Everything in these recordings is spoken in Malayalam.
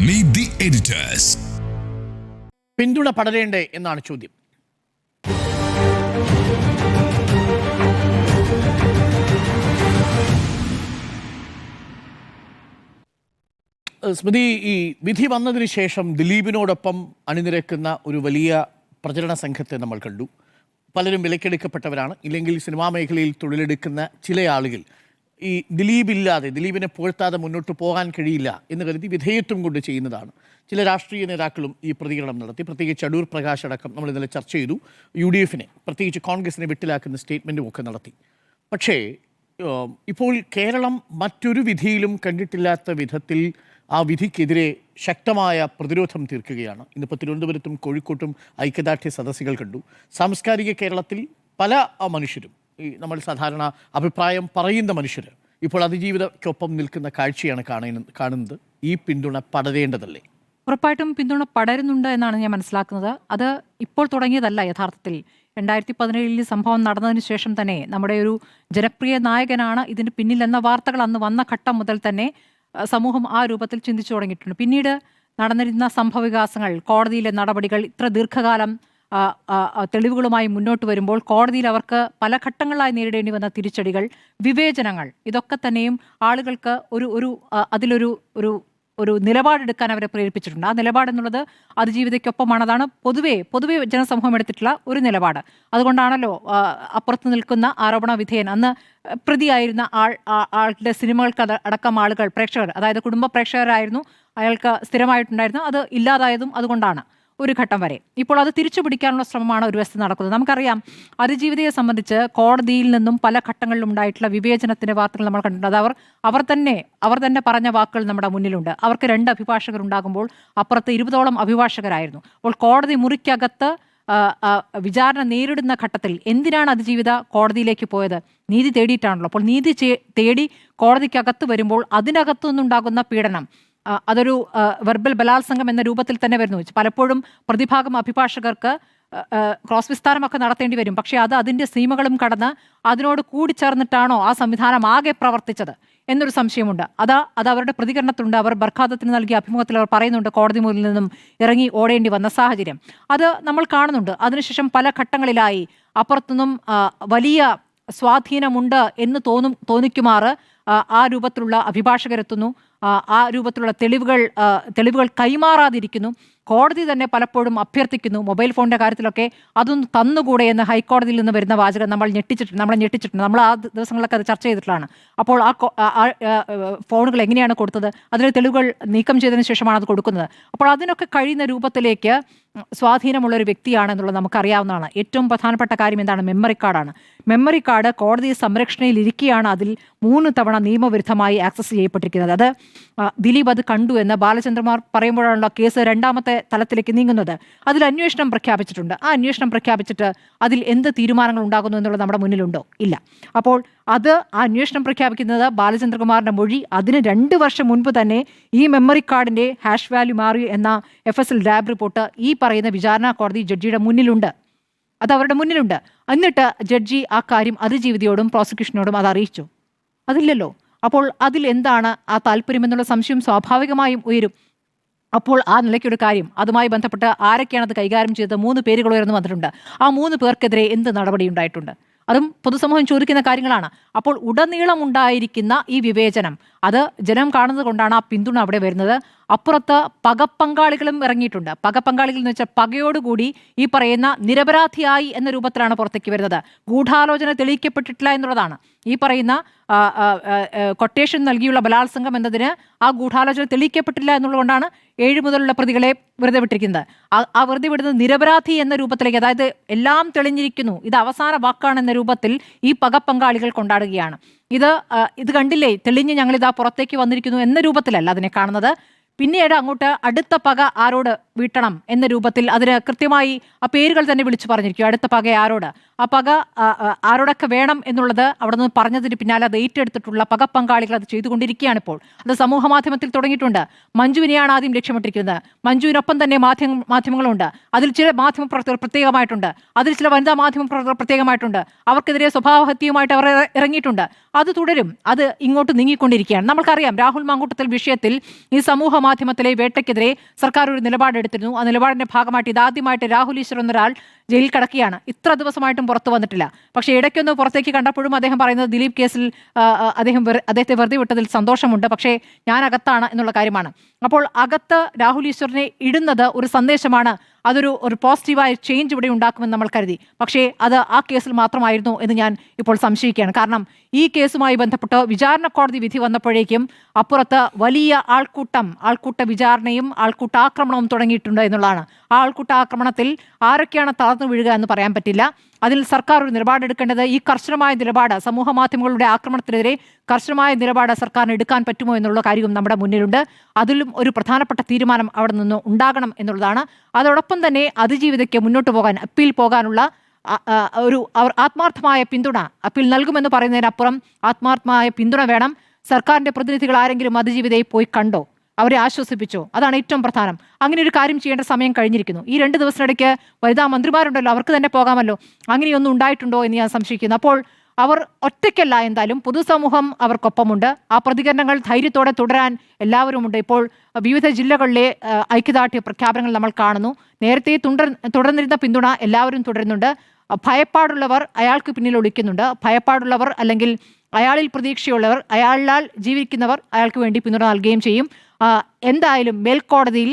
Meet the editors. പിന്തുണ പടരേണ്ടേ എന്നാണ് ചോദ്യം. സ്മൃതി, ഈ വിധി വന്നതിന് ശേഷം ദിലീപിനോടൊപ്പം അണിനിരക്കുന്ന ഒരു വലിയ പ്രചരണ സംഘത്തെ നമ്മൾ കണ്ടു. പലരും വിലക്കെടുക്കപ്പെട്ടവരാണ്. ഇല്ലെങ്കിൽ സിനിമാ മേഖലയിൽ തൊഴിലെടുക്കുന്ന ചില ആളുകൾ ഈ ദിലീപിനെ പുകഴ്ത്താതെ മുന്നോട്ട് പോകാൻ കഴിയില്ല എന്ന് കരുതി വിധേയത്വം കൊണ്ട് ചെയ്യുന്നതാണ്. ചില രാഷ്ട്രീയ നേതാക്കളും ഈ പ്രതികരണം നടത്തി. പ്രത്യേകിച്ച് അടൂർ പ്രകാശ് അടക്കം നമ്മൾ ഇന്നലെ ചർച്ച ചെയ്തു. UDF-നെ പ്രത്യേകിച്ച് കോൺഗ്രസിനെ വിട്ടിലാക്കുന്ന സ്റ്റേറ്റ്മെൻറ്റും ഒക്കെ നടത്തി. പക്ഷേ ഇപ്പോൾ കേരളം മറ്റൊരു വിധിയിലും കണ്ടിട്ടില്ലാത്ത വിധത്തിൽ ആ വിധിക്കെതിരെ ശക്തമായ പ്രതിരോധം തീർക്കുകയാണ്. ഇന്നിപ്പോൾ തിരുവനന്തപുരത്തും കോഴിക്കോട്ടും ഐക്യദാർഢ്യ സദസ്സുകൾ കണ്ടു. സാംസ്കാരിക കേരളത്തിൽ പല മനുഷ്യരും, ഈ നമ്മൾ സാധാരണ അഭിപ്രായം പറയുന്ന മനുഷ്യർ ഇപ്പോൾ അതിജീവിതക്കൊപ്പം നിൽക്കുന്ന കാഴ്ചയാണ് കാണുന്നത്. ഈ പിന്തുണ പടരേണ്ടതല്ലേ? ഉറപ്പായിട്ടും പിന്തുണ പടരുന്നുണ്ട് എന്നാണ് ഞാൻ മനസ്സിലാക്കുന്നത്. അത് ഇപ്പോൾ തുടങ്ങിയതല്ല. യഥാർത്ഥത്തിൽ 2017 സംഭവം നടന്നതിന് ശേഷം തന്നെ നമ്മുടെ ഒരു ജനപ്രിയ നായകനാണ് ഇതിന് പിന്നിലെന്ന വാർത്തകൾ അന്ന് വന്ന ഘട്ടം മുതൽ തന്നെ സമൂഹം ആ രൂപത്തിൽ ചിന്തിച്ചു തുടങ്ങിയിട്ടുണ്ട്. പിന്നീട് നടന്നിരുന്ന സംഭവവികാസങ്ങൾ, കോടതിയിലെ നടപടികൾ, ഇത്ര ദീർഘകാലം തെളിവുകളുമായി മുന്നോട്ട് വരുമ്പോൾ കോടതിയിൽ അവർക്ക് പല ഘട്ടങ്ങളായി നേരിടേണ്ടി വന്ന തിരിച്ചടികൾ, വിവേചനങ്ങൾ, ഇതൊക്കെ തന്നെയും ആളുകൾക്ക് അതിലൊരു ഒരു നിലപാടെടുക്കാൻ അവരെ പ്രേരിപ്പിച്ചിട്ടുണ്ട്. ആ നിലപാടെന്നുള്ളത് അതിജീവിതയ്ക്കൊപ്പമാണ്. അതാണ് പൊതുവേ ജനസമൂഹം എടുത്തിട്ടുള്ള ഒരു നിലപാട്. അതുകൊണ്ടാണല്ലോ അപ്പുറത്ത് നിൽക്കുന്ന ആരോപണ വിധേയൻ, അന്ന് പ്രതിയായിരുന്ന ആളുടെ സിനിമകൾക്ക് അടക്കം ആളുകൾ, പ്രേക്ഷകർ, അതായത് കുടുംബ പ്രേക്ഷകരായിരുന്നു അയാൾക്ക് സ്ഥിരമായിട്ടുണ്ടായിരുന്നു. അത് ഇല്ലാതായതും അതുകൊണ്ടാണ് ഒരു ഘട്ടം വരെ. ഇപ്പോൾ അത് തിരിച്ചു പിടിക്കാനുള്ള ശ്രമമാണ് ഒരു വശത്ത് നടക്കുന്നത്. നമുക്കറിയാം, അതിജീവിതയെ സംബന്ധിച്ച് കോടതിയിൽ നിന്നും പല ഘട്ടങ്ങളിലും ഉണ്ടായിട്ടുള്ള വിവേചനത്തിന്റെ വാർത്തകൾ നമ്മൾ കണ്ടിട്ടുണ്ട്. അത് അവർ തന്നെ പറഞ്ഞ വാക്കുകൾ നമ്മുടെ മുന്നിലുണ്ട്. അവർക്ക് 2 അഭിഭാഷകർ ഉണ്ടാകുമ്പോൾ അപ്പുറത്ത് 20ഓളം അഭിഭാഷകരായിരുന്നു. അപ്പോൾ കോടതി മുറിക്കകത്ത് വിചാരണ നേരിടുന്ന ഘട്ടത്തിൽ എന്തിനാണ് അതിജീവിത കോടതിയിലേക്ക് പോയത്? നീതി തേടിയിട്ടാണല്ലോ. അപ്പോൾ നീതി തേടി കോടതിക്കകത്ത് വരുമ്പോൾ അതിനകത്തു നിന്നുണ്ടാകുന്ന പീഡനം, അതൊരു വെർബൽ ബലാത്സംഗം എന്ന രൂപത്തിൽ തന്നെ വരുന്നു. പലപ്പോഴും പ്രതിഭാഗം അഭിഭാഷകർക്ക് ക്രോസ് വിസ്താരമൊക്കെ നടത്തേണ്ടി വരും. പക്ഷേ അതിൻ്റെ സീമകളും കടന്ന് അതിനോട് കൂടിച്ചേർന്നിട്ടാണോ ആ സംവിധാനം ആകെ പ്രവർത്തിച്ചത് എന്നൊരു സംശയമുണ്ട്. അത് അവരുടെ പ്രതികരണത്തിലുണ്ട്. അവർ ബർഖാദത്തിന് നൽകിയ അഭിമുഖത്തിൽ അവർ പറയുന്നുണ്ട് കോടതി മുറിയിൽ നിന്നും ഇറങ്ങി ഓടേണ്ടി വന്ന സാഹചര്യം. അത് നമ്മൾ കാണുന്നുണ്ട്. അതിനുശേഷം പല ഘട്ടങ്ങളിലായി അപ്പുറത്തുനിന്നും വലിയ സ്വാധീനമുണ്ട് എന്ന് തോന്നിക്കുമാറ് ആ രൂപത്തിലുള്ള അഭിഭാഷകരെത്തുന്നു. ആ രൂപത്തിലുള്ള തെളിവുകൾ കൈമാറാതിരിക്കുന്നു. കോടതി തന്നെ പലപ്പോഴും അഭ്യർത്ഥിക്കുന്നു, മൊബൈൽ ഫോണിൻ്റെ കാര്യത്തിലൊക്കെ അതൊന്ന് തന്നുകൂടെ എന്ന് ഹൈക്കോടതിയിൽ നിന്ന് വരുന്ന വാചകം നമ്മളെ ഞെട്ടിച്ചിട്ടുണ്ട്. നമ്മൾ ആ ദിവസങ്ങളിലൊക്കെ അത് ചർച്ച ചെയ്തിട്ടുള്ളതാണ്. അപ്പോൾ ആ ഫോണുകൾ എങ്ങനെയാണ് കൊടുത്തത്? അതിലെ തെളിവുകൾ നീക്കം ചെയ്തതിന് ശേഷമാണ് അത് കൊടുക്കുന്നത്. അപ്പോൾ അതിനൊക്കെ കഴിയുന്ന രൂപത്തിലേക്ക് സ്വാധീനമുള്ളൊരു വ്യക്തിയാണെന്നുള്ളത് നമുക്കറിയാവുന്നതാണ്. ഏറ്റവും പ്രധാനപ്പെട്ട കാര്യം എന്താണ്? മെമ്മറി കാർഡാണ്. മെമ്മറി കാർഡ് കോടതി സംരക്ഷണയിൽ ഇരിക്കുകയാണ് അതിൽ 3 തവണ നിയമവിരുദ്ധമായി ആക്സസ് ചെയ്യപ്പെട്ടിരിക്കുന്നത്. അത് ദിലീപ് അത് കണ്ടു എന്ന് ബാലചന്ദ്രകുമാർ പറയുമ്പോഴാണല്ലോ കേസ് 2ാമത്തെ തലത്തിലേക്ക് നീങ്ങുന്നത്. അതിൽ അന്വേഷണം പ്രഖ്യാപിച്ചിട്ടുണ്ട്. ആ അന്വേഷണം പ്രഖ്യാപിച്ചിട്ട് അതിൽ എന്ത് തീരുമാനങ്ങൾ ഉണ്ടാകുന്നു എന്നുള്ളത് നമ്മുടെ മുന്നിലുണ്ടോ? ഇല്ല. അപ്പോൾ ആ അന്വേഷണം പ്രഖ്യാപിക്കുന്നത് ബാലചന്ദ്രകുമാറിന്റെ മൊഴി അതിന് 2 വർഷം മുൻപ് തന്നെ ഈ മെമ്മറി കാർഡിന്റെ ഹാഷ് വാല്യൂ മാറി എന്ന FSL ലാബ് റിപ്പോർട്ട് ഈ പറയുന്ന വിചാരണ കോടതി ജഡ്ജിയുടെ മുന്നിലുണ്ട്. അത് അവരുടെ മുന്നിലുണ്ട്. എന്നിട്ട് ജഡ്ജി ആ കാര്യം അതിജീവിതയോടും പ്രോസിക്യൂഷനോടും അത് അറിയിച്ചു. അതില്ലല്ലോ. അപ്പോൾ അതിൽ എന്താണ് ആ താല്പര്യം എന്നുള്ള സംശയം സ്വാഭാവികമായും ഉയരും. അപ്പോൾ ആ നിലയ്ക്കൊരു കാര്യം, അതുമായി ബന്ധപ്പെട്ട് ആരൊക്കെയാണ് അത് കൈകാര്യം ചെയ്തത്? 3 പേരുകൾ ഉയർന്നു വന്നിട്ടുണ്ട്. ആ 3 പേർക്കെതിരെ എന്ത് നടപടി ഉണ്ടായിട്ടുണ്ട്? അതും പൊതുസമൂഹം ചോദിക്കുന്ന കാര്യങ്ങളാണ്. അപ്പോൾ ഉടനീളം ഉണ്ടായിരിക്കുന്ന ഈ വിവേചനം, അത് ജനം കാണുന്നത് കൊണ്ടാണ് ആ പിന്തുണ അവിടെ വരുന്നത്. അപ്പുറത്ത് പകപ്പങ്കാളികളും ഇറങ്ങിയിട്ടുണ്ട്. പകപ്പങ്കാളികൾ എന്ന് വെച്ചാൽ പകയോടുകൂടി ഈ പറയുന്ന നിരപരാധിയായി എന്ന രൂപത്തിലാണ് പുറത്തേക്ക് വരുന്നത്. ഗൂഢാലോചന തെളിയിക്കപ്പെട്ടിട്ടില്ല എന്നുള്ളതാണ്. ഈ പറയുന്ന കൊട്ടേഷൻ നൽകിയുള്ള ബലാത്സംഗം എന്നതിന് ആ ഗൂഢാലോചന തെളിയിക്കപ്പെട്ടില്ല എന്നുള്ളതുകൊണ്ടാണ് 7 മുതലുള്ള പ്രതികളെ വെറുതെ വിട്ടിരിക്കുന്നത്. ആ വെറുതെ വിടുന്നത് നിരപരാധി എന്ന രൂപത്തിലേക്ക്, അതായത് എല്ലാം തെളിഞ്ഞിരിക്കുന്നു, ഇത് അവസാന വാക്കാണെന്ന രൂപത്തിൽ ഈ പകപ്പങ്കാളികൾ കൊണ്ടാടുകയാണ്. ഇത് കണ്ടില്ലേ, തെളിഞ്ഞ് ഞങ്ങളിതാ പുറത്തേക്ക് വന്നിരിക്കുന്നു എന്ന രൂപത്തിലല്ല അതിനെ കാണുന്നത്. പിന്നീട് അങ്ങോട്ട് അടുത്ത പക ആരോട് വീട്ടണം എന്ന രൂപത്തിൽ അതിന് കൃത്യമായി ആ പേരുകൾ തന്നെ വിളിച്ചു പറഞ്ഞിരിക്കും. അടുത്ത പക ആരോട്, ആ പക ആരോടൊക്കെ വേണം എന്നുള്ളത് അവിടെ നിന്ന് പറഞ്ഞതിന് പിന്നാലെ അത് ഏറ്റെടുത്തിട്ടുള്ള പകപ്പങ്കാളികൾ അത് ചെയ്തുകൊണ്ടിരിക്കുകയാണ്. ഇപ്പോൾ അത് സമൂഹ മാധ്യമത്തിൽ തുടങ്ങിയിട്ടുണ്ട്. മഞ്ജുവിനെയാണ് ആദ്യം ലക്ഷ്യമിട്ടിരിക്കുന്നത്. മഞ്ജുവിനൊപ്പം തന്നെ മാധ്യമങ്ങളുണ്ട്. അതിൽ ചില മാധ്യമപ്രവർത്തകർ പ്രത്യേകമായിട്ടുണ്ട്. അതിൽ ചില വനിതാ മാധ്യമപ്രവർത്തകർ പ്രത്യേകമായിട്ടുണ്ട്. അവർക്കെതിരെ സ്വഭാവഹത്യയുമായിട്ട് അവർ ഇറങ്ങിയിട്ടുണ്ട്. അത് തുടരും. അത് ഇങ്ങോട്ട് നീങ്ങിക്കൊണ്ടിരിക്കുകയാണ്. നമ്മൾക്കറിയാം, രാഹുൽ മാങ്കൂട്ടത്തിൽ വിഷയത്തിൽ ഈ സമൂഹ മാധ്യമത്തിലെ വേട്ടയ്ക്കെതിരെ സർക്കാർ ഒരു നിലപാടെടുത്തിരുന്നു. ആ നിലപാടിന്റെ ഭാഗമായിട്ട് ഇതാദ്യമായിട്ട് രാഹുൽ ഈശ്വർ എന്നൊരാൾ ജയിലിൽ കിടക്കുകയാണ്. ഇത്ര ദിവസമായിട്ടും പുറത്തു വന്നിട്ടില്ല. പക്ഷേ ഇടയ്ക്കൊന്ന് പുറത്തേക്ക് കണ്ടപ്പോഴും അദ്ദേഹം പറയുന്നത് ദിലീപ് കേസിൽ അദ്ദേഹത്തെ വെറുതെ വിട്ടതിൽ സന്തോഷമുണ്ട്, പക്ഷേ ഞാൻ അകത്താണ് എന്നുള്ള കാര്യമാണ്. അപ്പോൾ അകത്ത് രാഹുൽ ഈശ്വറിനെ ഇടുന്നത് ഒരു സന്ദേശമാണ്, അതൊരു പോസിറ്റീവായ ചേഞ്ച് ഇവിടെ ഉണ്ടാക്കുമെന്ന് നമ്മൾ കരുതി. പക്ഷേ അത് ആ കേസിൽ മാത്രമായിരുന്നു എന്ന് ഞാൻ ഇപ്പോൾ സംശയിക്കുകയാണ്. കാരണം ഈ കേസുമായി ബന്ധപ്പെട്ട് വിചാരണ കോടതി വിധി വന്നപ്പോഴേക്കും അപ്പുറത്ത് വലിയ ആൾക്കൂട്ട വിചാരണയും ആൾക്കൂട്ടാക്രമണവും തുടങ്ങിയിട്ടുണ്ട് എന്നുള്ളതാണ്. ആ ആൾക്കൂട്ടാക്രമണത്തിൽ ആരൊക്കെയാണ് തളർന്നു വീഴുക എന്ന് പറയാൻ പറ്റില്ല. അതിൽ സർക്കാർ ഒരു നിലപാടെടുക്കേണ്ടത്, ഈ കർശനമായ നിലപാട്, സമൂഹ മാധ്യമങ്ങളുടെ ആക്രമണത്തിനെതിരെ കർശനമായ നിലപാട് സർക്കാരിന് എടുക്കാൻ പറ്റുമോ എന്നുള്ള കാര്യവും നമ്മുടെ മുന്നിലുണ്ട്. അതിലും ഒരു പ്രധാനപ്പെട്ട തീരുമാനം അവിടെ നിന്ന് ഉണ്ടാകണം എന്നുള്ളതാണ്. അതോടൊപ്പം തന്നെ അതിജീവിതയ്ക്ക് മുന്നോട്ട് പോകാൻ, അപ്പീൽ പോകാനുള്ള ഒരു ആത്മാർത്ഥമായ പിന്തുണ, അപ്പീൽ നൽകുമെന്ന് പറയുന്നതിനപ്പുറം ആത്മാർത്ഥമായ പിന്തുണ വേണം. സർക്കാരിന്റെ പ്രതിനിധികൾ ആരെങ്കിലും അതിജീവിതയെ പോയി കണ്ടോ, അവരെ ആശ്വസിപ്പിച്ചോ? അതാണ് ഏറ്റവും പ്രധാനം. അങ്ങനെ ഒരു കാര്യം ചെയ്യേണ്ട സമയം കഴിഞ്ഞിരിക്കുന്നു. ഈ 2 ദിവസത്തിനിടയ്ക്ക് വനിതാ മന്ത്രിമാരുണ്ടല്ലോ, അവർക്ക് തന്നെ പോകാമല്ലോ. അങ്ങനെയൊന്നും ഉണ്ടായിട്ടുണ്ടോ എന്ന് ഞാൻ സംശയിക്കുന്നു. അപ്പോൾ അവർ ഒറ്റയ്ക്കല്ല, എന്തായാലും പൊതുസമൂഹം അവർക്കൊപ്പമുണ്ട്. ആ പ്രതികരണങ്ങൾ ധൈര്യത്തോടെ തുടരാൻ എല്ലാവരുമുണ്ട്. ഇപ്പോൾ വിവിധ ജില്ലകളിലെ ഐക്യദാർഢ്യ പ്രഖ്യാപനങ്ങൾ നമ്മൾ കാണുന്നു. നേരത്തെ തുടർന്നിരുന്ന പിന്തുണ എല്ലാവരും തുടരുന്നുണ്ട്. ഭയപ്പാടുള്ളവർ അയാൾക്ക് പിന്നിൽ ഒളിക്കുന്നുണ്ട്. ഭയപ്പാടുള്ളവർ അല്ലെങ്കിൽ അയാളിൽ പ്രതീക്ഷയുള്ളവർ, അയാളാൽ ജീവിക്കുന്നവർ അയാൾക്ക് വേണ്ടി പിന്തുണ നൽകുകയും ചെയ്യും. എന്തായാലും മേൽക്കോടതിയിൽ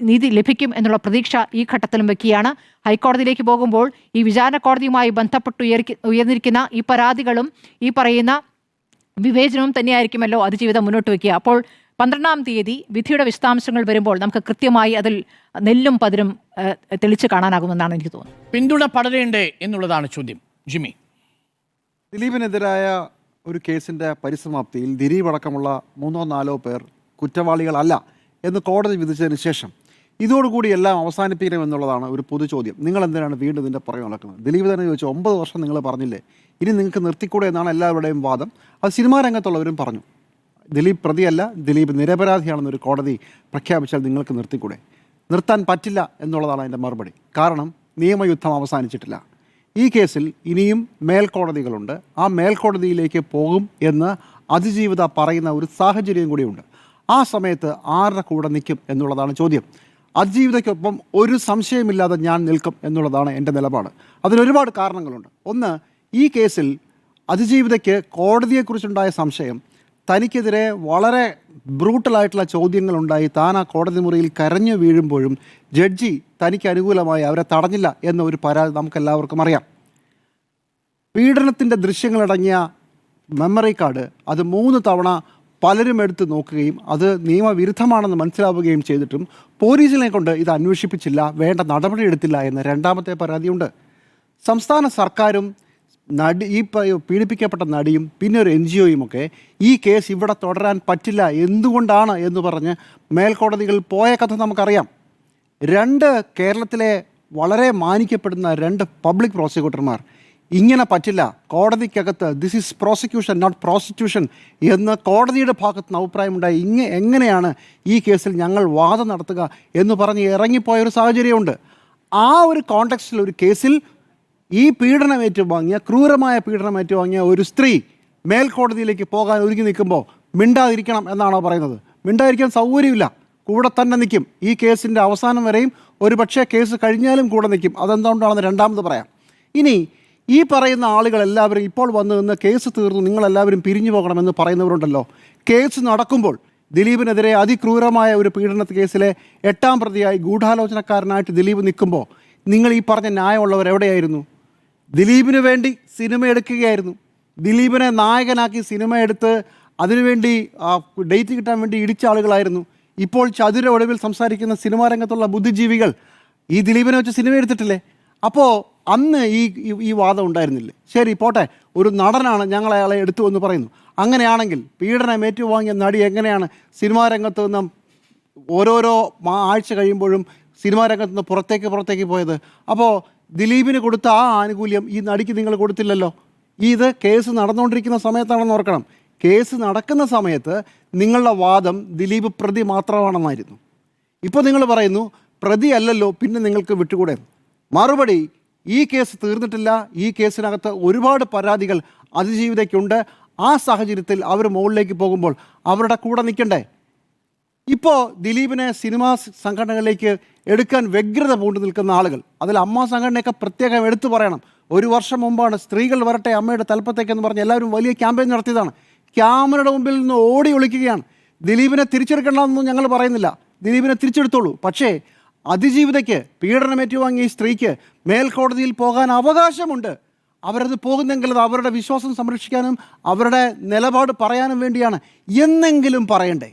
നീതി ലഭിക്കും എന്നുള്ള പ്രതീക്ഷ ഈ ഘട്ടത്തിലും വെക്കുകയാണ്. ഹൈക്കോടതിയിലേക്ക് പോകുമ്പോൾ ഈ വിചാരണ കോടതിയുമായി ബന്ധപ്പെട്ട് ഉയർന്നിരിക്കുന്ന ഈ പരാതികളും ഈ പറയുന്ന വിവേചനവും തന്നെയായിരിക്കുമല്ലോ അതിജീവിതം മുന്നോട്ട് വയ്ക്കുക. അപ്പോൾ 12-ാം തീയതി വിധിയുടെ വിശദാംശങ്ങൾ വരുമ്പോൾ നമുക്ക് കൃത്യമായി അതിൽ നെല്ലും പതിരും തെളിച്ച് കാണാനാകുമെന്നാണ് എനിക്ക് തോന്നുന്നത്. പിന്തുണ പടരേണ്ടേ എന്നുള്ളതാണ് ചോദ്യം. ജിമ്മി, ദിലീപിനെതിരായ ഒരു കേസിൻ്റെ പരിസമാപ്തിയിൽ ദിലീപ് അടക്കമുള്ള 3-4 പേർ കുറ്റവാളികളല്ല എന്ന് കോടതി വിധിച്ചതിന് ശേഷം ഇതോടുകൂടി എല്ലാം അവസാനിപ്പിക്കണമെന്നുള്ളതാണ് ഒരു പൊതു ചോദ്യം. നിങ്ങൾ എന്തിനാണ് വീണ്ടും ഇതിൻ്റെ പുറകെ നടക്കുന്നത്? ദിലീപ് തന്നെ ചോദിച്ചു, 9 വർഷം നിങ്ങൾ പറഞ്ഞില്ലേ, ഇനി നിങ്ങൾക്ക് നിർത്തിക്കൂടെ എന്നാണ് എല്ലാവരുടെയും വാദം. അത് സിനിമാ രംഗത്തുള്ളവരും പറഞ്ഞു. ദിലീപ് പ്രതിയല്ല, ദിലീപ് നിരപരാധിയാണെന്നൊരു കോടതി പ്രഖ്യാപിച്ചാൽ നിങ്ങൾക്ക് നിർത്തിക്കൂടെ? നിർത്താൻ പറ്റില്ല എന്നുള്ളതാണ് അതിൻ്റെ മറുപടി. കാരണം നിയമയുദ്ധം അവസാനിച്ചിട്ടില്ല. ഈ കേസിൽ ഇനിയും മേൽക്കോടതികളുണ്ട്. ആ മേൽക്കോടതിയിലേക്ക് പോകും എന്ന് അതിജീവിത പറയുന്ന ഒരു സാഹചര്യം കൂടിയുണ്ട്. ആ സമയത്ത് ആരുടെ കൂടെ നിൽക്കും എന്നുള്ളതാണ് ചോദ്യം. അതിജീവിതയ്ക്കൊപ്പം ഒരു സംശയമില്ലാതെ ഞാൻ നിൽക്കും എന്നുള്ളതാണ് എൻ്റെ നിലപാട്. അതിനൊരുപാട് കാരണങ്ങളുണ്ട്. ഒന്ന്, ഈ കേസിൽ അതിജീവിതയ്ക്ക് കോടതിയെക്കുറിച്ചുണ്ടായ സംശയം, തനിക്കെതിരെ വളരെ ബ്രൂട്ടലായിട്ടുള്ള ചോദ്യങ്ങളുണ്ടായി, താൻ ആ കോടതി മുറിയിൽ കരഞ്ഞു വീഴുമ്പോഴും ജഡ്ജി തനിക്ക് അനുകൂലമായി അവരെ തടഞ്ഞില്ല എന്ന ഒരു പരാതി നമുക്കെല്ലാവർക്കും അറിയാം. പീഡനത്തിൻ്റെ ദൃശ്യങ്ങളടങ്ങിയ മെമ്മറി കാർഡ് അത് 3 തവണ പലരും എടുത്ത് നോക്കുകയും അത് നിയമവിരുദ്ധമാണെന്ന് മനസ്സിലാവുകയും ചെയ്തിട്ടും പോലീസിനെ കൊണ്ട് ഇത് അന്വേഷിപ്പിച്ചില്ല, വേണ്ട നടപടിയെടുത്തില്ല എന്ന രണ്ടാമത്തെ പരാതിയുണ്ട്. സംസ്ഥാന സർക്കാരും ഈ പീഡിപ്പിക്കപ്പെട്ട നടിയും പിന്നെ ഒരു NGOയും ഒക്കെ ഈ കേസ് ഇവിടെ തുടരാൻ പറ്റില്ല, എന്തുകൊണ്ടാണ് എന്ന് പറഞ്ഞ് മേൽക്കോടതികളിൽ പോയ കഥ നമുക്കറിയാം. 2 കേരളത്തിലെ വളരെ മാനിക്കപ്പെടുന്ന 2 പബ്ലിക് പ്രോസിക്യൂട്ടർമാർ ഇങ്ങനെ പറ്റില്ല, കോടതിക്കകത്ത് this is prosecution not prosecution എന്ന് കോടതിയുടെ ഭാഗത്ത് നിന്ന് അഭിപ്രായമുണ്ടായി. എങ്ങനെയാണ് ഈ കേസിൽ ഞങ്ങൾ വാദം നടത്തുക എന്ന് പറഞ്ഞ് ഇറങ്ങിപ്പോയൊരു സാഹചര്യമുണ്ട്. ആ ഒരു കോണ്ടെക്സ്റ്റിൽ ഒരു കേസിൽ ഈ പീഡനം ഏറ്റുവാങ്ങിയ, ക്രൂരമായ പീഡനം ഏറ്റുവാങ്ങിയ ഒരു സ്ത്രീ മേൽക്കോടതിയിലേക്ക് പോകാൻ ഒരുങ്ങി നിൽക്കുമ്പോൾ മിണ്ടാതിരിക്കണം എന്നാണോ പറയുന്നത്? മിണ്ടാതിരിക്കാൻ സൗകര്യമില്ല, കൂടെ തന്നെ നിൽക്കും. ഈ കേസിൻ്റെ അവസാനം വരെയും ഒരു പക്ഷേ കേസ് കഴിഞ്ഞാലും കൂടെ നിൽക്കും. അതെന്തുകൊണ്ടാണെന്ന് രണ്ടാമത് പറയാം. ഇനി ഈ പറയുന്ന ആളുകളെല്ലാവരും ഇപ്പോൾ വന്നു നിന്ന് കേസ് തീർന്നു, നിങ്ങളെല്ലാവരും പിരിഞ്ഞു പോകണമെന്ന് പറയുന്നവരുണ്ടല്ലോ. കേസ് നടക്കുമ്പോൾ ദിലീപിനെതിരെ അതിക്രൂരമായ ഒരു പീഡന കേസിലെ 8ാം പ്രതിയായി ഗൂഢാലോചനക്കാരനായിട്ട് ദിലീപ് നിൽക്കുമ്പോൾ നിങ്ങൾ ഈ പറഞ്ഞ ന്യായമുള്ളവർ എവിടെയായിരുന്നു? ദിലീപിന് വേണ്ടി സിനിമ എടുക്കുകയായിരുന്നു. ദിലീപിനെ നായകനാക്കി സിനിമ എടുത്ത് അതിനുവേണ്ടി ഡേറ്റ് കിട്ടാൻ വേണ്ടി ഇടിച്ച ആളുകളായിരുന്നു. ഇപ്പോൾ ചതുര ഒടുവിൽ സംസാരിക്കുന്ന സിനിമാ രംഗത്തുള്ള ബുദ്ധിജീവികൾ ഈ ദിലീപിനെ വെച്ച് സിനിമ എടുത്തിട്ടില്ലേ? അപ്പോൾ അന്ന് ഈ വാദം ഉണ്ടായിരുന്നില്ലേ? ശരി, പോട്ടെ, ഒരു നടനാണ്, ഞങ്ങൾ അയാളെ എടുത്തു എന്ന് പറയുന്നു. അങ്ങനെയാണെങ്കിൽ പീഡനം ഏറ്റുവാങ്ങിയ നടി എങ്ങനെയാണ് സിനിമാ രംഗത്ത് നിന്ന് ഓരോരോ ആഴ്ച കഴിയുമ്പോഴും സിനിമാ രംഗത്ത് നിന്ന് പുറത്തേക്ക് പോയത്? അപ്പോൾ ദിലീപിന് കൊടുത്ത ആ ആനുകൂല്യം ഈ നടിക്ക് നിങ്ങൾ കൊടുത്തില്ലല്ലോ. ഇത് കേസ് നടന്നുകൊണ്ടിരിക്കുന്ന സമയത്താണെന്ന് ഓർക്കണം. കേസ് നടക്കുന്ന സമയത്ത് നിങ്ങളുടെ വാദം ദിലീപ് പ്രതി മാത്രമാണെന്നായിരുന്നു. ഇപ്പോൾ നിങ്ങൾ പറയുന്നു പ്രതി അല്ലല്ലോ, പിന്നെ നിങ്ങൾക്ക് വിട്ടുകൂടെ? മറുപടി, ഈ കേസ് തീർന്നിട്ടില്ല. ഈ കേസിനകത്ത് ഒരുപാട് പരാതികൾ അതിജീവിതയ്ക്കുണ്ട്. ആ സാഹചര്യത്തിൽ അവർ മുകളിലേക്ക് പോകുമ്പോൾ അവരുടെ കൂടെ നിൽക്കണ്ടേ? ഇപ്പോൾ ദിലീപിനെ സിനിമാ സംഘടനകളിലേക്ക് എടുക്കാൻ വ്യഗ്രത പൂണ്ടു നിൽക്കുന്ന ആളുകൾ, അതിൽ അമ്മ സംഘടനയൊക്കെ പ്രത്യേകം എടുത്തു പറയണം. 1 വർഷം മുമ്പാണ് സ്ത്രീകൾ വരട്ടെ അമ്മയുടെ തലപ്പത്തേക്കെന്ന് പറഞ്ഞ് എല്ലാവരും വലിയ ക്യാമ്പയിൻ നടത്തിയതാണ്. ക്യാമറയുടെ മുമ്പിൽ നിന്ന് ഓടി ഒളിക്കുകയാണ്. ദിലീപിനെ തിരിച്ചെടുക്കണമെന്നൊന്നും ഞങ്ങൾ പറയുന്നില്ല, ദിലീപിനെ തിരിച്ചെടുത്തോളൂ. പക്ഷേ അതിജീവിതയ്ക്ക്, പീഡനമേറ്റുവാങ്ങിയ ഈ സ്ത്രീക്ക് മേൽക്കോടതിയിൽ പോകാൻ അവകാശമുണ്ട്. അവരത് പോകുന്നെങ്കിൽ അത് അവരുടെ വിശ്വാസം സംരക്ഷിക്കാനും അവരുടെ നിലപാട് പറയാനും വേണ്ടിയാണ്. എന്നെങ്കിലും പറയണ്ടേ?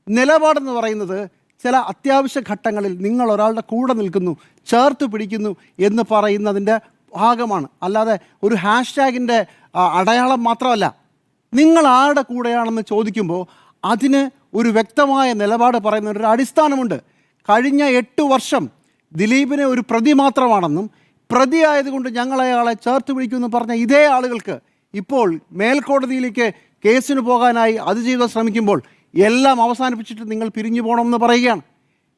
നിലപാടെന്ന് പറയുന്നത് ചില അത്യാവശ്യ ഘട്ടങ്ങളിൽ നിങ്ങൾ ഒരാളുടെ കൂടെ നിൽക്കുന്നു, ചേർത്ത് പിടിക്കുന്നു എന്ന് പറയുന്നതിൻ്റെ ഭാഗമാണ്. അല്ലാതെ ഒരു ഹാഷ്ടാഗിൻ്റെ അടയാളം മാത്രമല്ല. നിങ്ങൾ ആരുടെ കൂടെയാണെന്ന് ചോദിക്കുമ്പോൾ അതിന് ഒരു വ്യക്തമായ നിലപാട് പറയുന്ന ഒരു അടിസ്ഥാനമുണ്ട്. കഴിഞ്ഞ 8 വർഷം ദിലീപിനെ ഒരു പ്രതി മാത്രമാണെന്നും പ്രതിയായതുകൊണ്ട് ഞങ്ങൾ അയാളെ ചേർത്ത് പിടിക്കുമെന്ന് പറഞ്ഞ ഇതേ ആളുകൾക്ക് ഇപ്പോൾ മേൽക്കോടതിയിലേക്ക് കേസിന് പോകാനായി അതിജീവിതം ശ്രമിക്കുമ്പോൾ എല്ലാം അവസാനിപ്പിച്ചിട്ട് നിങ്ങൾ പിരിഞ്ഞു പോകണമെന്ന് പറയുകയാണ്.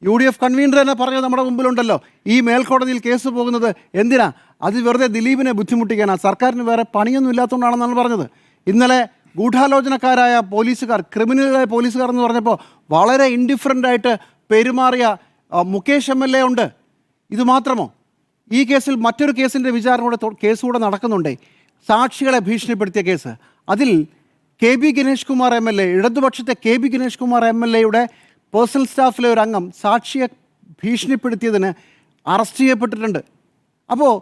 UDF കൺവീനർ തന്നെ പറഞ്ഞത് നമ്മുടെ മുമ്പിലുണ്ടല്ലോ. ഈ മേൽക്കോടതിയിൽ കേസ് പോകുന്നത് എന്തിനാ? അത് വെറുതെ ദിലീപിനെ ബുദ്ധിമുട്ടിക്കാനാണ്, സർക്കാരിന് വേറെ പണിയൊന്നും ഇല്ലാത്തതുകൊണ്ടാണെന്നാണ് പറഞ്ഞത്. ഇന്നലെ ഗൂഢാലോചനക്കാരായ പോലീസുകാർ, ക്രിമിനലായ പോലീസുകാർ എന്ന് പറഞ്ഞപ്പോൾ വളരെ ഇൻഡിഫറൻ്റായിട്ട് പെരുമാറിയ മുകേഷ് MLA ഉണ്ട്. ഇത് മാത്രമോ? ഈ കേസിൽ മറ്റൊരു കേസിൻ്റെ വിചാരണ കൂടെ നടക്കുന്നുണ്ടേ, സാക്ഷികളെ ഭീഷണിപ്പെടുത്തിയ കേസ്. അതിൽ KB ഗണേഷ് കുമാർ MLA, ഇടതുപക്ഷത്തെ KB ഗണേഷ് കുമാർ MLAയുടെ പേഴ്സണൽ സ്റ്റാഫിലെ ഒരു അംഗം സാക്ഷിയെ ഭീഷണിപ്പെടുത്തിയതിന് അറസ്റ്റ് ചെയ്യപ്പെട്ടിട്ടുണ്ട്. അപ്പോൾ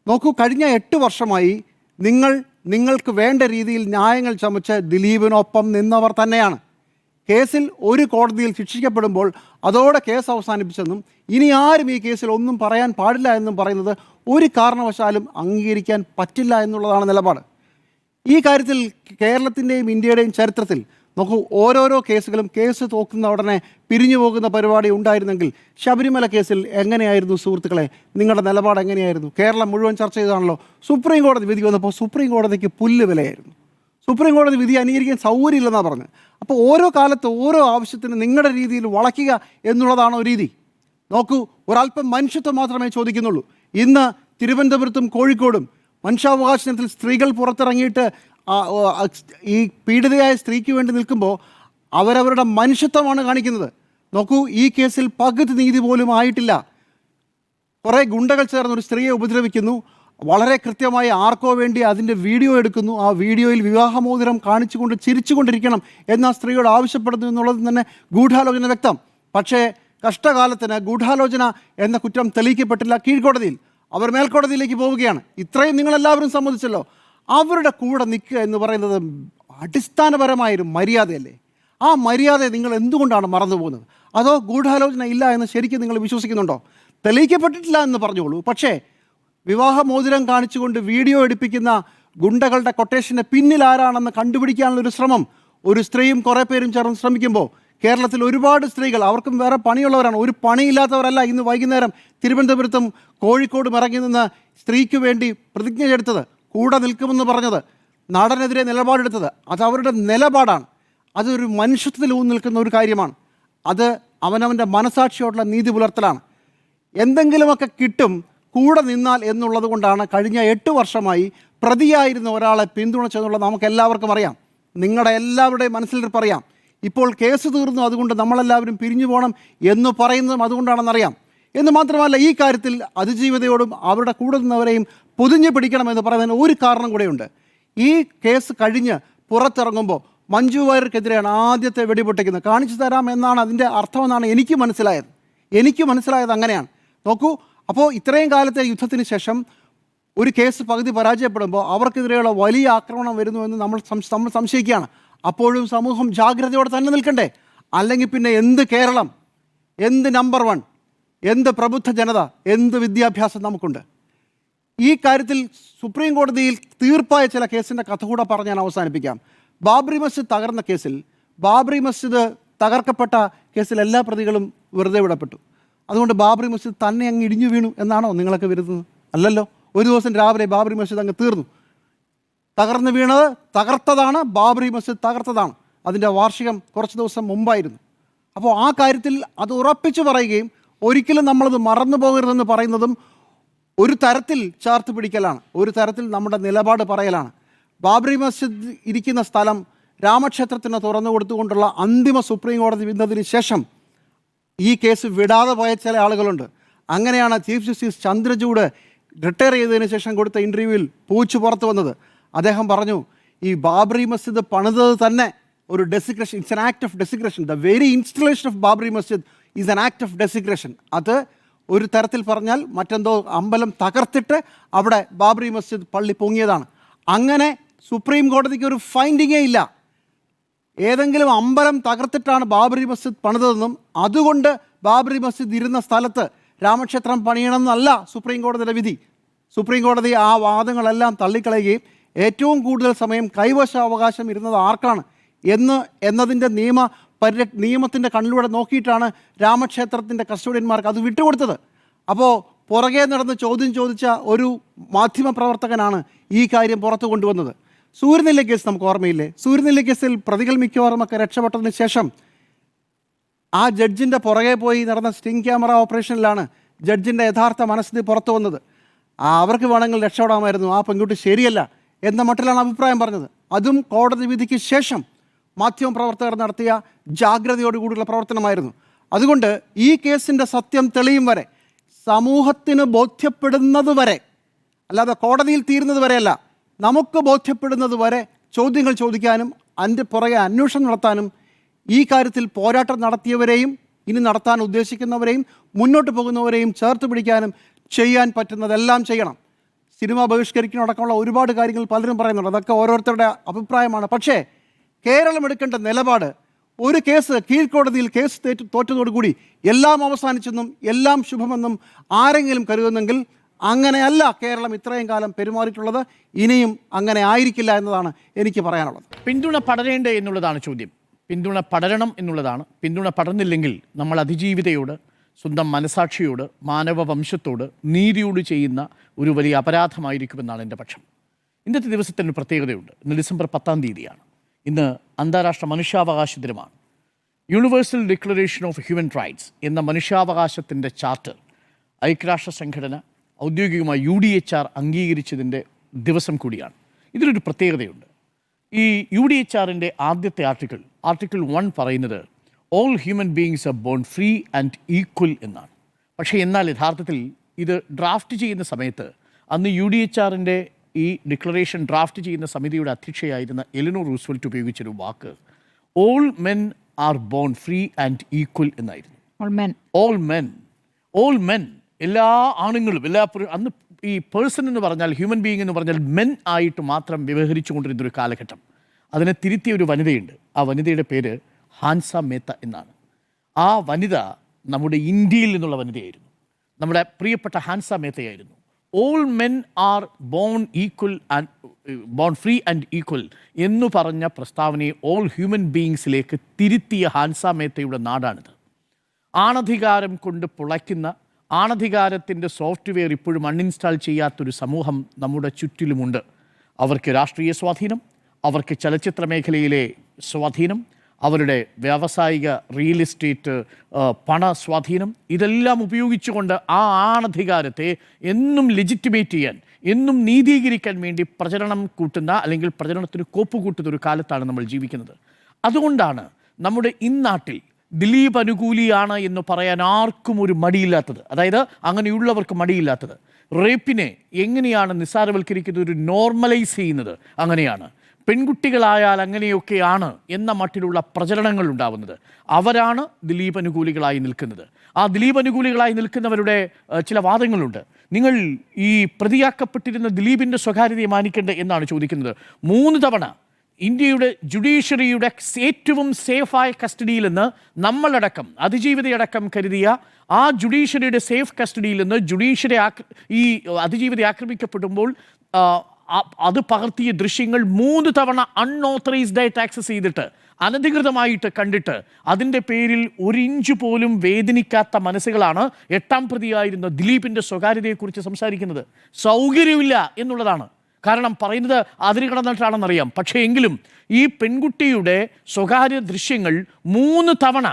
നോക്കൂ, കഴിഞ്ഞ 8 വർഷമായി നിങ്ങൾക്ക് വേണ്ട രീതിയിൽ ന്യായങ്ങൾ ചമച്ച് ദിലീപിനൊപ്പം നിന്നവർ തന്നെയാണ്. കേസിൽ ഒരു കോടതിയിൽ ശിക്ഷിക്കപ്പെടുമ്പോൾ അതോടെ കേസ് അവസാനിപ്പിച്ചെന്നും ഇനി ആരും ഈ കേസിൽ ഒന്നും പറയാൻ പാടില്ല എന്നും പറയുന്നത് ഒരു കാരണവശാലും അംഗീകരിക്കാൻ പറ്റില്ല എന്നുള്ളതാണ് നിലപാട്. ഈ കാര്യത്തിൽ കേരളത്തിൻ്റെയും ഇന്ത്യയുടെയും ചരിത്രത്തിൽ നോക്കൂ, ഓരോരോ കേസുകളും കേസ് തോക്കുന്ന ഉടനെ പിരിഞ്ഞു പോകുന്ന പരിപാടി ഉണ്ടായിരുന്നെങ്കിൽ ശബരിമല കേസിൽ എങ്ങനെയായിരുന്നു സുഹൃത്തുക്കളെ? നിങ്ങളുടെ നിലപാട് എങ്ങനെയായിരുന്നു? കേരളം മുഴുവൻ ചർച്ച ചെയ്താണല്ലോ. സുപ്രീം കോടതി വിധി വന്നപ്പോൾ സുപ്രീം കോടതിക്ക് പുല്ല് വിലയായിരുന്നു. സുപ്രീം കോടതി വിധി അംഗീകരിക്കാൻ സൗകര്യമില്ലെന്നാണ് പറഞ്ഞത്. അപ്പോൾ ഓരോ കാലത്ത് ഓരോ ആവശ്യത്തിന് നിങ്ങളുടെ രീതിയിൽ വളയ്ക്കുക എന്നുള്ളതാണോ രീതി? നോക്കൂ, ഒരല്പം മനുഷ്യത്വം മാത്രമേ ചോദിക്കുന്നുള്ളൂ. ഇന്ന് തിരുവനന്തപുരത്തും കോഴിക്കോടും മനുഷ്യാവകാശ ദിനത്തിൽ സ്ത്രീകൾ പുറത്തിറങ്ങിയിട്ട് ഈ പീഡിതയായ സ്ത്രീക്ക് വേണ്ടി നിൽക്കുമ്പോൾ അവരവരുടെ മനുഷ്യത്വമാണ് കാണിക്കുന്നത്. നോക്കൂ, ഈ കേസിൽ പകുതി നീതി പോലും ആയിട്ടില്ല. കുറേ ഗുണ്ടകൾ ചേർന്ന് ഒരു സ്ത്രീയെ ഉപദ്രവിക്കുന്നു. വളരെ കൃത്യമായി ആർക്കോ വേണ്ടി അതിൻ്റെ വീഡിയോ എടുക്കുന്നു. ആ വീഡിയോയിൽ വിവാഹമോതിരം കാണിച്ചുകൊണ്ട് ചിരിച്ചുകൊണ്ടിരിക്കണം എന്ന് ആ സ്ത്രീയോട് ആവശ്യപ്പെടുന്നു എന്നുള്ളത് തന്നെ ഗൂഢാലോചന വ്യക്തം. പക്ഷേ കഷ്ടകാലത്തിന് ഗൂഢാലോചന എന്ന കുറ്റം തെളിയിക്കപ്പെട്ടില്ല കീഴ്ക്കോടതിയിൽ. അവർ മേൽക്കോടതിയിലേക്ക് പോവുകയാണ്. ഇത്രയും നിങ്ങളെല്ലാവരും സമ്മതിച്ചല്ലോ. അവരുടെ കൂടെ നിൽക്കുക എന്ന് പറയുന്നത് അടിസ്ഥാനപരമായൊരു മര്യാദയല്ലേ? ആ മര്യാദ നിങ്ങൾ എന്തുകൊണ്ടാണ് മറന്നു പോകുന്നത്? അതോ ഗൂഢാലോചന ഇല്ല എന്ന് ശരിക്കും നിങ്ങൾ വിശ്വസിക്കുന്നുണ്ടോ? തെളിയിക്കപ്പെട്ടിട്ടില്ല എന്ന് പറഞ്ഞോളൂ. പക്ഷേ വിവാഹമോതിരം കാണിച്ചുകൊണ്ട് വീഡിയോ എടുപ്പിക്കുന്ന ഗുണ്ടകളുടെ കൊട്ടേഷന് പിന്നിൽ ആരാണെന്ന് കണ്ടുപിടിക്കാനുള്ളൊരു ശ്രമം ഒരു സ്ത്രീയും കുറേ പേരും ചേർന്ന് ശ്രമിക്കുമ്പോൾ കേരളത്തിൽ ഒരുപാട് സ്ത്രീകൾ, അവർക്കും വേറെ പണിയുള്ളവരാണ്, ഒരു പണിയില്ലാത്തവരല്ല ഇന്ന് വൈകുന്നേരം തിരുവനന്തപുരത്തും കോഴിക്കോടും ഇറങ്ങി നിന്ന് സ്ത്രീക്ക് വേണ്ടി പ്രതിജ്ഞ എടുത്തത്, കൂടെ നിൽക്കുമെന്ന് പറഞ്ഞത്, നടനെതിരെ നിലപാടെടുത്തത്. അത് അവരുടെ നിലപാടാണ്. അതൊരു മനുഷ്യത്വത്തിൽ ഊന്നി നിൽക്കുന്ന ഒരു കാര്യമാണ്. അത് അവനവൻ്റെ മനസാക്ഷിയോടുള്ള നീതി പുലർത്തലാണ്. എന്തെങ്കിലുമൊക്കെ കിട്ടും കൂടെ നിന്നാൽ എന്നുള്ളത് കൊണ്ടാണ് കഴിഞ്ഞ 8 വർഷമായി പ്രതിയായിരുന്ന ഒരാളെ പിന്തുണച്ചെന്നുള്ളത് നമുക്ക് എല്ലാവർക്കും അറിയാം. നിങ്ങളുടെ എല്ലാവരുടെയും മനസ്സിലിരിപ്പറിയാം. ഇപ്പോൾ കേസ് തീർന്നു, അതുകൊണ്ട് നമ്മളെല്ലാവരും പിരിഞ്ഞു പോകണം എന്ന് പറയുന്നതും അതുകൊണ്ടാണെന്നറിയാം. എന്ന് മാത്രമല്ല, ഈ കാര്യത്തിൽ അതിജീവിതയോടും അവരുടെ കൂടെ നിന്നവരെയും പൊതിഞ്ഞു പിടിക്കണമെന്ന് പറയുന്നതിന് ഒരു കാരണം കൂടെയുണ്ട്. ഈ കേസ് കഴിഞ്ഞ് പുറത്തിറങ്ങുമ്പോൾ മഞ്ജു വാര്യർക്കെതിരെയാണ് ആദ്യത്തെ വെടിപൊട്ടിക്കുന്നത്. കാണിച്ചു തരാം എന്നാണ് അതിൻ്റെ അർത്ഥമെന്നാണ് എനിക്ക് മനസ്സിലായത് അങ്ങനെയാണ്. നോക്കൂ, അപ്പോൾ ഇത്രയും കാലത്തെ യുദ്ധത്തിന് ശേഷം ഒരു കേസ് പകുതി പരാജയപ്പെടുമ്പോൾ അവർക്കെതിരെയുള്ള വലിയ ആക്രമണം വരുന്നുവെന്ന് നമ്മൾ സംശയിക്കുകയാണ്. അപ്പോഴും സമൂഹം ജാഗ്രതയോടെ തന്നെ നിൽക്കണ്ടേ? അല്ലെങ്കിൽ പിന്നെ എന്ത് കേരളം, എന്ത് നമ്പർ 1, എന്ത് പ്രബുദ്ധ ജനത, എന്ത് വിദ്യാഭ്യാസം നമുക്കുണ്ട്? ഈ കാര്യത്തിൽ സുപ്രീം കോടതിയിൽ തീർപ്പായ ചില കേസിൻ്റെ കഥ കൂടെ പറഞ്ഞ് ഞാൻ അവസാനിപ്പിക്കാം. ബാബറി മസ്ജിദ് തകർന്ന കേസിൽ, ബാബറി മസ്ജിദ് തകർക്കപ്പെട്ട കേസിൽ എല്ലാ പ്രതികളും വെറുതെ വിടപ്പെട്ടു. അതുകൊണ്ട് ബാബറി മസ്ജിദ് തന്നെ അങ്ങ് ഇടിഞ്ഞു വീണു എന്നാണോ നിങ്ങളൊക്കെ വരുന്നത്? അല്ലല്ലോ. ഒരു ദിവസം രാവിലെ ബാബറി മസ്ജിദ് അങ്ങ് തീർന്നു. തകർന്നു വീണത് തകർത്തതാണ്, ബാബറി മസ്ജിദ് തകർത്തതാണ്. അതിൻ്റെ വാർഷികം കുറച്ച് ദിവസം മുമ്പായിരുന്നു. അപ്പോൾ ആ കാര്യത്തിൽ അത് ഉറപ്പിച്ചു പറയുകയും ഒരിക്കലും നമ്മളത് മറന്നു പോകരുതെന്ന് പറയുന്നതും ഒരു തരത്തിൽ ചേർത്ത് പിടിക്കലാണ്, ഒരു തരത്തിൽ നമ്മുടെ നിലപാട് പറയലാണ്. ബാബറി മസ്ജിദ് ഇരിക്കുന്ന സ്ഥലം രാമക്ഷേത്രത്തിന് തുറന്നു കൊടുത്തുകൊണ്ടുള്ള അന്തിമ സുപ്രീം കോടതി വിധിച്ചതിന് ശേഷം ഈ കേസ് വിടാതെ പോയ ചില ആളുകളുണ്ട്. അങ്ങനെയാണ് ചീഫ് ജസ്റ്റിസ് ചന്ദ്രചൂഡ് റിട്ടയർ ചെയ്തതിന് ശേഷം കൊടുത്ത ഇൻ്റർവ്യൂവിൽ പൂച്ചു പുറത്തു വന്നത്. അദ്ദേഹം പറഞ്ഞു, ഈ ബാബറി മസ്ജിദ് പണിതത് തന്നെ ഒരു desecration, it's an act of desecration. The very installation of Babri Masjid is an act of desecration. അത് ഒരു തരത്തിൽ പറഞ്ഞാൽ മറ്റെന്തോ അമ്പലം തകർത്തിട്ട് അവിടെ ബാബറി മസ്ജിദ് പള്ളി പൊങ്ങിയതാണ്. അങ്ങനെ സുപ്രീം കോടതിക്ക് ഒരു ഫൈൻഡിങ്ങേ ഇല്ല. ഏതെങ്കിലും അമ്പലം തകർത്തിട്ടാണ് ബാബറി മസ്ജിദ് പണിതതെന്നും അതുകൊണ്ട് ബാബറി മസ്ജിദ് ഇരുന്ന സ്ഥലത്ത് രാമക്ഷേത്രം പണിയണമെന്നല്ല സുപ്രീം കോടതിയുടെ വിധി. സുപ്രീം കോടതി ആ വാദങ്ങളെല്ലാം തള്ളിക്കളയുകയും ഏറ്റവും കൂടുതൽ സമയം കൈവശാവകാശം ഇരുന്നത് ആർക്കാണ് എന്നതിൻ്റെ നിയമത്തിൻ്റെ കണ്ണിലൂടെ നോക്കിയിട്ടാണ് രാമക്ഷേത്രത്തിൻ്റെ കസ്റ്റോഡിയന്മാർക്ക് അത് വിട്ടുകൊടുത്തത്. അപ്പോൾ പുറകെ നടന്ന് ചോദ്യം ചോദിച്ച ഒരു മാധ്യമപ്രവർത്തകനാണ് ഈ കാര്യം പുറത്തു കൊണ്ടുവന്നത്. സൂര്യനെല്ലി കേസ് നമുക്ക് ഓർമ്മയില്ലേ? സൂര്യനെല്ലി കേസിൽ പ്രതികൾ മിക്കവാറുമൊക്കെ രക്ഷപ്പെട്ടതിന് ശേഷം ആ ജഡ്ജിൻ്റെ പുറകെ പോയി നടന്ന സ്റ്റിംഗ് ക്യാമറ ഓപ്പറേഷനിലാണ് ജഡ്ജിൻ്റെ യഥാർത്ഥ മനസ്ഥിതി പുറത്തു വന്നത്. അവർക്ക് വേണമെങ്കിൽ രക്ഷപ്പെടാമായിരുന്നു, ആ പെൺകുട്ടി ശരിയല്ല എന്ന മട്ടിലാണ് അഭിപ്രായം പറഞ്ഞത്. അതും കോടതി വിധിക്ക് ശേഷം മാധ്യമപ്രവർത്തകർ നടത്തിയ ജാഗ്രതയോടുകൂടിയുള്ള പ്രവർത്തനമായിരുന്നു. അതുകൊണ്ട് ഈ കേസിൻ്റെ സത്യം തെളിയും വരെ, സമൂഹത്തിന് ബോധ്യപ്പെടുന്നത് വരെ, അല്ലാതെ കോടതിയിൽ തീരുന്നത് വരെയല്ല, നമുക്ക് ബോധ്യപ്പെടുന്നത് വരെ ചോദ്യങ്ങൾ ചോദിക്കാനും അതിൻ്റെ പുറകെ അന്വേഷണം നടത്താനും ഈ കാര്യത്തിൽ പോരാട്ടം നടത്തിയവരെയും ഇനി നടത്താൻ ഉദ്ദേശിക്കുന്നവരെയും മുന്നോട്ട് പോകുന്നവരെയും ചേർത്ത് പിടിക്കാനും ചെയ്യാൻ പറ്റുന്നതെല്ലാം ചെയ്യണം. സിനിമ ബഹിഷ്കരിക്കുന്നതടക്കമുള്ള ഒരുപാട് കാര്യങ്ങൾ പലരും പറയുന്നുണ്ട്, അതൊക്കെ ഓരോരുത്തരുടെ അഭിപ്രായമാണ്. പക്ഷേ കേരളം എടുക്കേണ്ട നിലപാട്, ഒരു കേസ് കീഴ്ക്കോടതിയിൽ കേസ് തോറ്റതോടുകൂടി എല്ലാം അവസാനിച്ചെന്നും എല്ലാം ശുഭമെന്നും ആരെങ്കിലും കരുതുന്നെങ്കിൽ അങ്ങനെയല്ല കേരളം ഇത്രയും കാലം പെരുമാറിയിട്ടുള്ളത്. ഇനിയും അങ്ങനെ ആയിരിക്കില്ല എന്നതാണ് എനിക്ക് പറയാനുള്ളത്. പിന്തുണ പടരേണ്ടേ എന്നുള്ളതാണ് ചോദ്യം. പിന്തുണ പടരണം എന്നുള്ളതാണ്. പിന്തുണ പടർന്നില്ലെങ്കിൽ നമ്മൾ അതിജീവിതയോട്, സ്വന്തം മനസാക്ഷിയോട്, മാനവ വംശത്തോട്, നീതിയോട് ചെയ്യുന്ന ഒരു വലിയ അപരാധമായിരിക്കുമെന്നാണ് എൻ്റെ പക്ഷം. ഇന്നത്തെ ദിവസത്തിനൊരു പ്രത്യേകതയുണ്ട്. ഇന്ന് ഡിസംബർ 10-ാം തീയതിയാണ്. ഇന്ന് അന്താരാഷ്ട്ര മനുഷ്യാവകാശ ദിനമാണ്. Universal declaration of human rights എന്ന മനുഷ്യാവകാശത്തിൻ്റെ ചാർട്ടർ ഐക്യരാഷ്ട്ര സംഘടന ഔദ്യോഗികമായി UDHR അംഗീകരിച്ചതിൻ്റെ ദിവസം കൂടിയാണ്. ഇതിലൊരു പ്രത്യേകതയുണ്ട്. ഈ UDHRൻ്റെ ആദ്യത്തെ ആർട്ടിക്കിൾ 1 പറയുന്നത് all human beings R born free and equal എന്നാണ്. പക്ഷേ എന്നാൽ യഥാർത്ഥത്തിൽ ഇത് ഡ്രാഫ്റ്റ് ചെയ്യുന്ന സമയത്ത് അന്ന് UDHRൻ്റെ ഈ ഡിക്ലറേഷൻ ഡ്രാഫ്റ്റ് ചെയ്യുന്ന സമിതിയുടെ അധ്യക്ഷയായിരുന്ന എലിനോർ റൂസ്വെൽറ്റ് ഉപയോഗിച്ചൊരു വാക്ക് all men are born free and equal എന്നായിരുന്നു. ഓൾ മെൻ എല്ലാ ആണുങ്ങളും, അന്ന് ഈ പേഴ്സൺ എന്ന് പറഞ്ഞാൽ, ഹ്യൂമൻ ബീയിങ് എന്ന് പറഞ്ഞാൽ മെൻ ആയിട്ട് മാത്രം വ്യവഹരിച്ചു കൊണ്ടിരുന്നൊരു കാലഘട്ടം. അതിനെ തിരുത്തിയ ഒരു വനിതയുണ്ട്. ആ വനിതയുടെ പേര് ഹാൻസ മേത്ത എന്നാണ്. ആ വനിത നമ്മുടെ ഇന്ത്യയിൽ നിന്നുള്ള വനിതയായിരുന്നു. നമ്മുടെ പ്രിയപ്പെട്ട ഹാൻസ മേത്തയായിരുന്നു. All men are born equal and born free and equal എന്ന് പറഞ്ഞ പ്രസ്താവനയെ ഓൾ ഹ്യൂമൻ ബീയിങ്സിലേക്ക് തിരുത്തിയ ഹാൻസ മേത്തയുടെ നാടാണിത്. ആണധികാരം കൊണ്ട് പുളയ്ക്കുന്ന, ആണധികാരത്തിൻ്റെ സോഫ്റ്റ്വെയർ ഇപ്പോഴും അൺഇൻസ്റ്റാൾ ചെയ്യാത്തൊരു സമൂഹം നമ്മുടെ ചുറ്റിലുമുണ്ട്. അവർക്ക് രാഷ്ട്രീയ സ്വാധീനം, അവർക്ക് ചലച്ചിത്ര മേഖലയിലെ സ്വാധീനം, അവരുടെ വ്യാവസായിക റിയൽ എസ്റ്റേറ്റ് പണ സ്വാധീനം, ഇതെല്ലാം ഉപയോഗിച്ചുകൊണ്ട് ആ ആണധികാരത്തെ എന്നും ലെജിറ്റിമേറ്റ് ചെയ്യാൻ, എന്നും നീതീകരിക്കാൻ വേണ്ടി പ്രചരണം കൂട്ടുന്ന, അല്ലെങ്കിൽ പ്രചരണത്തിന് കോപ്പ് കൂട്ടുന്ന ഒരു കാലത്താണ് നമ്മൾ ജീവിക്കുന്നത്. അതുകൊണ്ടാണ് നമ്മുടെ ഇന്നാട്ടിൽ ദിലീപ് അനുകൂലിയാണ് എന്ന് പറയാൻ ആർക്കും ഒരു മടിയില്ലാത്തത്. അതായത് അങ്ങനെയുള്ളവർക്ക് മടിയില്ലാത്തത്. റേപ്പിനെ എങ്ങനെയാണ് നിസ്സാരവൽക്കരിക്കുന്നത്, ഒരു നോർമലൈസ് ചെയ്യുന്നത് അങ്ങനെയാണ്. പെൺകുട്ടികളായാൽ അങ്ങനെയൊക്കെയാണ് എന്ന മട്ടിലുള്ള പ്രചരണങ്ങൾ ഉണ്ടാവുന്നത്. അവരാണ് ദിലീപ് അനുകൂലികളായി നിൽക്കുന്നത്. ആ ദിലീപ് അനുകൂലികളായി നിൽക്കുന്നവരുടെ ചില വാദങ്ങളുണ്ട്. നിങ്ങൾ ഈ പ്രതിയാക്കപ്പെട്ടിരുന്ന ദിലീപിൻ്റെ സ്വകാര്യതയെ മാനിക്കേണ്ടത് എന്നാണ് ചോദിക്കുന്നത്. 3 തവണ ഇന്ത്യയുടെ ജുഡീഷ്യറിയുടെ ഏറ്റവും സേഫായ കസ്റ്റഡിയിൽ നിന്ന് നമ്മളടക്കം, അതിജീവിതയടക്കം കരുതിയ ആ ജുഡീഷ്യറിയുടെ സേഫ് കസ്റ്റഡിയിൽ നിന്ന് ജുഡീഷ്യറി ഈ അതിജീവിത ആക്രമിക്കപ്പെടുമ്പോൾ അത് പകർത്തിയ ദൃശ്യങ്ങൾ 3 തവണ അൺഓത്തറൈസ്ഡ് ആയിട്ട് ആക്സസ് ചെയ്തിട്ട്, അനധികൃതമായിട്ട് കണ്ടിട്ട്, അതിൻ്റെ പേരിൽ 1 ഇഞ്ച് പോലും വേദനിക്കാത്ത മനസ്സുകളാണ് 8-ാം പ്രതിയായിരുന്ന ദിലീപിൻ്റെ സ്വകാര്യതയെക്കുറിച്ച് സംസാരിക്കുന്നത്. സൗകര്യമില്ല എന്നുള്ളതാണ്. കാരണം പറയുന്നത് അതിര് കടന്നിട്ടാണെന്നറിയാം. പക്ഷേ എങ്കിലും ഈ പെൺകുട്ടിയുടെ സ്വകാര്യ ദൃശ്യങ്ങൾ 3 തവണ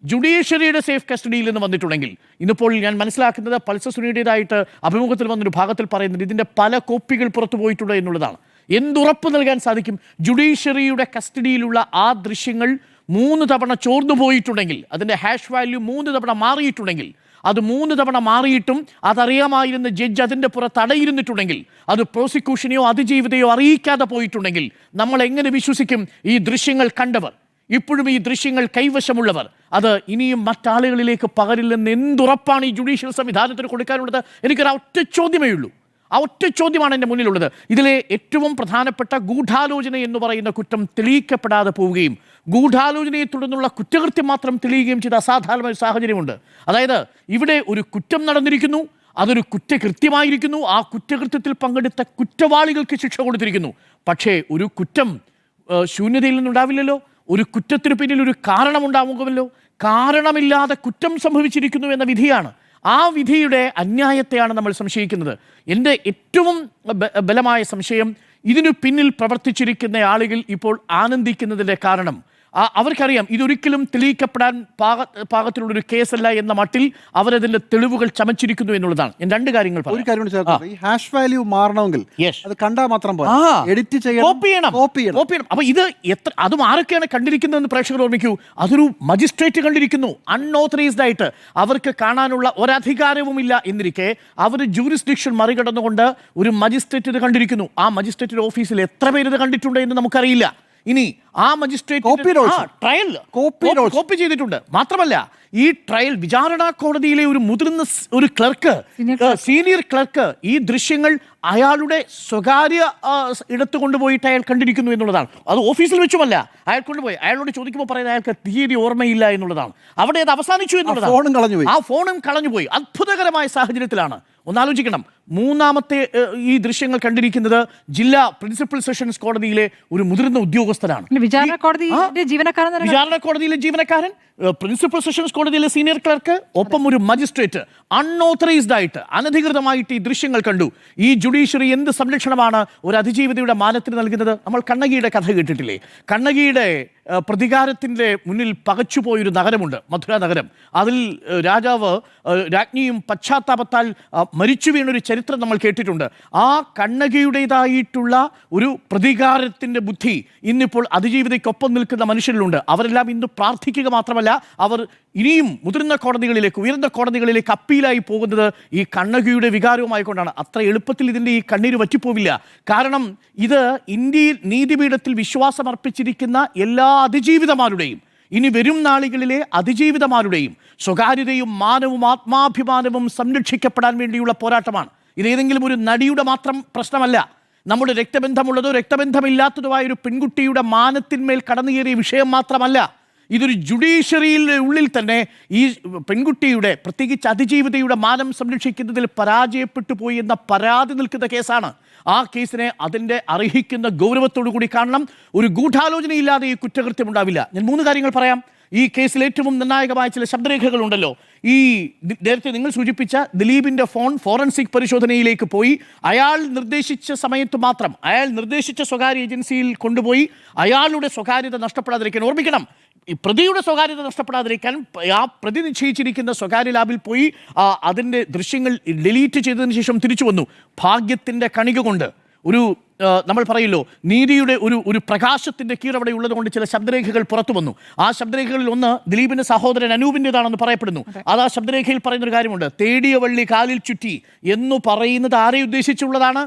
ജുഡീഷ്യറിയുടെ സേഫ് കസ്റ്റഡിയിൽ നിന്ന് വന്നിട്ടുണ്ടെങ്കിൽ, ഇന്നിപ്പോൾ ഞാൻ മനസ്സിലാക്കുന്നത് പൾസർ സുനിയുടേതായിട്ട് അഭിമുഖത്തിൽ വന്നൊരു ഭാഗത്തിൽ പറയുന്നത് ഇതിൻ്റെ പല കോപ്പികൾ പുറത്തു പോയിട്ടുണ്ട് എന്നുള്ളതാണ്. എന്തുറപ്പ് നൽകാൻ സാധിക്കും? ജുഡീഷ്യറിയുടെ കസ്റ്റഡിയിലുള്ള ആ ദൃശ്യങ്ങൾ 3 തവണ ചോർന്നു പോയിട്ടുണ്ടെങ്കിൽ, അതിൻ്റെ ഹാഷ് വാല്യൂ 3 തവണ മാറിയിട്ടുണ്ടെങ്കിൽ, അത് 3 തവണ മാറിയിട്ടും അതറിയാമായിരുന്ന ജഡ്ജ് അതിൻ്റെ പുറത്ത് അടയിരുന്നിട്ടുണ്ടെങ്കിൽ, അത് പ്രോസിക്യൂഷനെയോ അതിജീവിതയോ അറിയിക്കാതെ പോയിട്ടുണ്ടെങ്കിൽ, നമ്മൾ എങ്ങനെ വിശ്വസിക്കും ഈ ദൃശ്യങ്ങൾ കണ്ടവർ, ഇപ്പോഴും ഈ ദൃശ്യങ്ങൾ കൈവശമുള്ളവർ അത് ഇനിയും മറ്റാളുകളിലേക്ക് പകരില്ലെന്ന് എന്തുറപ്പാണ് ഈ ജുഡീഷ്യൽ സംവിധാനത്തിന് കൊടുക്കാനുള്ളത്? എനിക്കൊരു ഒറ്റ ചോദ്യമേ ഉള്ളൂ. ആ ഒറ്റ ചോദ്യമാണ് എൻ്റെ മുന്നിലുള്ളത്. ഇതിലെ ഏറ്റവും പ്രധാനപ്പെട്ട ഗൂഢാലോചന എന്ന് പറയുന്ന കുറ്റം തെളിയിക്കപ്പെടാതെ പോവുകയും ഗൂഢാലോചനയെ തുടർന്നുള്ള കുറ്റകൃത്യം മാത്രം തെളിയുകയും ചെയ്ത അസാധാരണമായ സാഹചര്യമുണ്ട്. അതായത് ഇവിടെ ഒരു കുറ്റം നടന്നിരിക്കുന്നു, അതൊരു കുറ്റകൃത്യമായിരിക്കുന്നു, ആ കുറ്റകൃത്യത്തിൽ പങ്കെടുത്ത കുറ്റവാളികൾക്ക് ശിക്ഷ കൊടുത്തിരിക്കുന്നു. പക്ഷേ ഒരു കുറ്റം ശൂന്യതയിൽ നിന്നുണ്ടാവില്ലല്ലോ. ഒരു കുറ്റത്തിന് പിന്നിൽ ഒരു കാരണമുണ്ടാവുമല്ലോ. കാരണമില്ലാതെ കുറ്റം സംഭവിച്ചിരിക്കുന്നു എന്ന വിധിയാണ്. ആ വിധിയുടെ അന്യായത്തെയാണ് നമ്മൾ സംശയിക്കുന്നത്. എൻ്റെ ഏറ്റവും ബലമായ സംശയം, ഇതിനു പിന്നിൽ പ്രവർത്തിച്ചിരിക്കുന്ന ആളുകൾ ഇപ്പോൾ ആനന്ദിക്കുന്നതിൻ്റെ കാരണം അവർക്കറിയാം ഇതൊരിക്കലും തെളിയിക്കപ്പെടാൻ പാകത്തിലുള്ളൊരു കേസല്ല എന്ന മട്ടിൽ അവരതിൻ്റെ തെളിവുകൾ ചമച്ചിരിക്കുന്നു എന്നുള്ളതാണ്. ഞാൻ 2 കാര്യങ്ങൾ പറയാം. ഒരു കാര്യം, ഈ ഹാഷ് വാല്യൂ മാറണമെങ്കിൽ അത് കണ്ടാൽ മാത്രം പോരാ, എഡിറ്റ് ചെയ്യണം, കോപ്പി ചെയ്യണം. അപ്പൊ ഇത് അതും ആരൊക്കെയാണ് കണ്ടിരിക്കുന്നതെന്ന് പ്രേക്ഷകർ ഓർമ്മിക്കൂ. അതൊരു മജിസ്ട്രേറ്റ് കണ്ടിരിക്കുന്നു, അൺഓതറൈസ്ഡ് ആയിട്ട്. അവർക്ക് കാണാനുള്ള ഒരധികാരവുമില്ല എന്നിരിക്കെ അവർ ജൂറിസ്ഡിക്ഷൻ മറികടന്നുകൊണ്ട് ഒരു മജിസ്ട്രേറ്റ് ഇത് കണ്ടിരിക്കുന്നു. ആ മജിസ്ട്രേറ്റിന്റെ ഓഫീസിൽ എത്ര പേര് ഇത് കണ്ടിട്ടുണ്ട് എന്ന് നമുക്കറിയില്ല. ഇനി ആ മജിസ്ട്രേറ്റ് ട്രയൽ കോപ്പി ചെയ്തിട്ടുണ്ട്. മാത്രമല്ല, ഈ ട്രയൽ വിചാരണ കോടതിയിലെ ഒരു മുതിർന്ന ഒരു ക്ലർക്ക്, സീനിയർ ക്ലർക്ക് ഈ ദൃശ്യങ്ങൾ അയാളുടെ സ്വകാര്യ ഇടത്ത് കൊണ്ടുപോയിട്ട് അയാൾ കണ്ടിരിക്കുന്നു എന്നുള്ളതാണ്. അത് ഓഫീസിൽ വെച്ചുമല്ല, അയാൾ കൊണ്ടുപോയി. അയാളോട് ചോദിക്കുമ്പോൾ പറയുന്നത് അയാൾക്ക് തീയതി ഓർമ്മയില്ല എന്നുള്ളതാണ്. അവിടെ അത് അവസാനിച്ചു എന്നുള്ളതാണ്. ആ ഫോണും കളഞ്ഞുപോയി. അത്ഭുതകരമായ സാഹചര്യത്തിലാണ്. ഒന്നാലോചിക്കണം, 3ാമത്തെ ഈ ദൃശ്യങ്ങൾ കണ്ടിരിക്കുന്നത് ജില്ലാ പ്രിൻസിപ്പൽ സെഷൻസ് കോടതിയിലെ ഒരു മുതിർന്ന ഉദ്യോഗസ്ഥനാണ്. വിചാരണ കോടതിയിലെ ജീവനക്കാരൻ, പ്രിൻസിപ്പൽ സെഷൻസ് കോടതിയിലെ സീനിയർ ക്ലർക്ക്, ഒപ്പം ഒരു മജിസ്ട്രേറ്റ് അൺഓതറൈസ്ഡ് ആയിട്ട് അനധികൃതമായിട്ട് ഈ ദൃശ്യങ്ങൾ കണ്ടു. ഈ ജുഡീഷ്യറി എന്ത് സംരക്ഷണമാണ് ഒരു അതിജീവിതയുടെ മാനത്തിന് നൽകുന്നത്? നമ്മൾ കണ്ണകിയുടെ കഥ കേട്ടിട്ടില്ലേ? കണ്ണകിയുടെ പ്രതികാരത്തിൻ്റെ മുന്നിൽ പകച്ചുപോയൊരു നഗരമുണ്ട്, മധുര നഗരം. അതിൽ രാജ്ഞിയും പശ്ചാത്താപത്താൽ മരിച്ചു വീണൊരു ചരിത്രം നമ്മൾ കേട്ടിട്ടുണ്ട്. ആ കണ്ണകിയുടേതായിട്ടുള്ള ഒരു പ്രതികാരത്തിൻ്റെ ബുദ്ധി ഇന്നിപ്പോൾ അതിജീവിതയ്ക്കൊപ്പം നിൽക്കുന്ന മനുഷ്യരിലുണ്ട്. അവരെല്ലാം ഇന്ന് പ്രാർത്ഥിക്കുക മാത്രമല്ല, അവർ ഇനിയും മുതിർന്ന കോടതികളിലേക്ക്, ഉയർന്ന കോടതികളിലേക്ക് അപ്പീലായി പോകുന്നത് ഈ കണ്ണകിയുടെ വികാരവുമായിക്കൊണ്ടാണ്. അത്ര എളുപ്പത്തിൽ ഇതിൻ്റെ ഈ കണ്ണീര് വറ്റിപ്പോവില്ല. കാരണം ഇത് ഇന്ത്യയിൽ നീതിപീഠത്തിൽ വിശ്വാസമർപ്പിച്ചിരിക്കുന്ന എല്ലാ അതിജീവിതമാരുടെയും, ഇനി വരും നാളുകളിലെ അതിജീവിതമാരുടെയും സ്വകാര്യതയും മാനവും ആത്മാഭിമാനവും സംരക്ഷിക്കപ്പെടാൻ വേണ്ടിയുള്ള പോരാട്ടമാണ്. ഇതേതെങ്കിലും ഒരു നടിയുടെ മാത്രം പ്രശ്നമല്ല. നമ്മുടെ രക്തബന്ധമുള്ളതോ രക്തബന്ധമില്ലാത്തതുമായ ഒരു പെൺകുട്ടിയുടെ മാനത്തിന്മേൽ കടന്നുകയറിയ വിഷയം മാത്രമല്ല. ഇതൊരു ജുഡീഷ്യറിയുടെ ഉള്ളിൽ തന്നെ ഈ പെൺകുട്ടിയുടെ, പ്രത്യേകിച്ച് അതിജീവിതയുടെ മാനം സംരക്ഷിക്കുന്നതിൽ പരാജയപ്പെട്ടു പോയി എന്ന പരാതി നിൽക്കുന്ന കേസാണ്. ആ കേസിനെ അതിൻ്റെ അർഹിക്കുന്ന ഗൗരവത്തോടു കൂടി കാണണം. ഒരു ഗൂഢാലോചനയില്ലാതെ ഈ കുറ്റകൃത്യം ഉണ്ടാവില്ല. ഞാൻ 3 കാര്യങ്ങൾ പറയാം. ഈ കേസിൽ ഏറ്റവും നിർണായകമായ ചില ശബ്ദരേഖകളുണ്ടല്ലോ. ഈ നേരത്തെ നിങ്ങൾ സൂചിപ്പിച്ച ദിലീപിൻ്റെ ഫോൺ ഫോറൻസിക് പരിശോധനയിലേക്ക് പോയി. അയാൾ നിർദ്ദേശിച്ച സമയത്ത് മാത്രം, അയാൾ നിർദ്ദേശിച്ച സ്വകാര്യ ഏജൻസിയിൽ കൊണ്ടുപോയി അയാളുടെ സ്വകാര്യത നഷ്ടപ്പെടാതിരിക്കാൻ. ഓർമ്മിക്കണം, ഈ പ്രതിയുടെ സ്വകാര്യത നഷ്ടപ്പെടാതിരിക്കാൻ ആ പ്രതി നിശ്ചയിച്ചിരിക്കുന്ന സ്വകാര്യ ലാബിൽ പോയി അതിൻ്റെ ദൃശ്യങ്ങൾ ഡിലീറ്റ് ചെയ്തതിന് ശേഷം തിരിച്ചു വന്നു. ഭാഗ്യത്തിൻ്റെ കണിക കൊണ്ട് ഒരു നമ്മൾ പറയല്ലോ, നീതിയുടെ ഒരു പ്രകാശത്തിൻ്റെ കീഴവിടെ ഉള്ളതുകൊണ്ട് ചില ശബ്ദരേഖകൾ പുറത്തു വന്നു. ആ ശബ്ദരേഖകളിൽ ഒന്ന് ദിലീപിൻ്റെ സഹോദരൻ അനൂപിൻ്റെതാണെന്ന് പറയപ്പെടുന്നു. അത് ആ ശബ്ദരേഖയിൽ പറയുന്നൊരു കാര്യമുണ്ട്. തേടിയ വള്ളി കാലിൽ ചുറ്റി എന്ന് പറയുന്നത് ആരെ ഉദ്ദേശിച്ചിട്ടുള്ളതാണ്?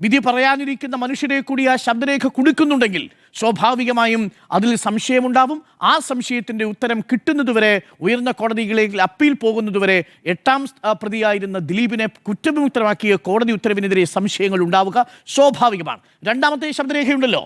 വിധി പറയാനിരിക്കുന്ന മനുഷ്യരെ കൂടി ആ ശബ്ദരേഖ കുടുക്കുന്നുണ്ടെങ്കിൽ സ്വാഭാവികമായും അതിൽ സംശയമുണ്ടാവും. ആ സംശയത്തിൻ്റെ ഉത്തരം കിട്ടുന്നതുവരെ, ഉയർന്ന കോടതികളിലേക്ക് അപ്പീൽ പോകുന്നതുവരെ 8ാം പ്രതിയായിരുന്ന ദിലീപിനെ കുറ്റവിമുക്തമാക്കിയ കോടതി ഉത്തരവിനെതിരെ സംശയങ്ങൾ ഉണ്ടാവുക സ്വാഭാവികമാണ്. 2ാമത്തെ ശബ്ദരേഖയുണ്ടല്ലോ,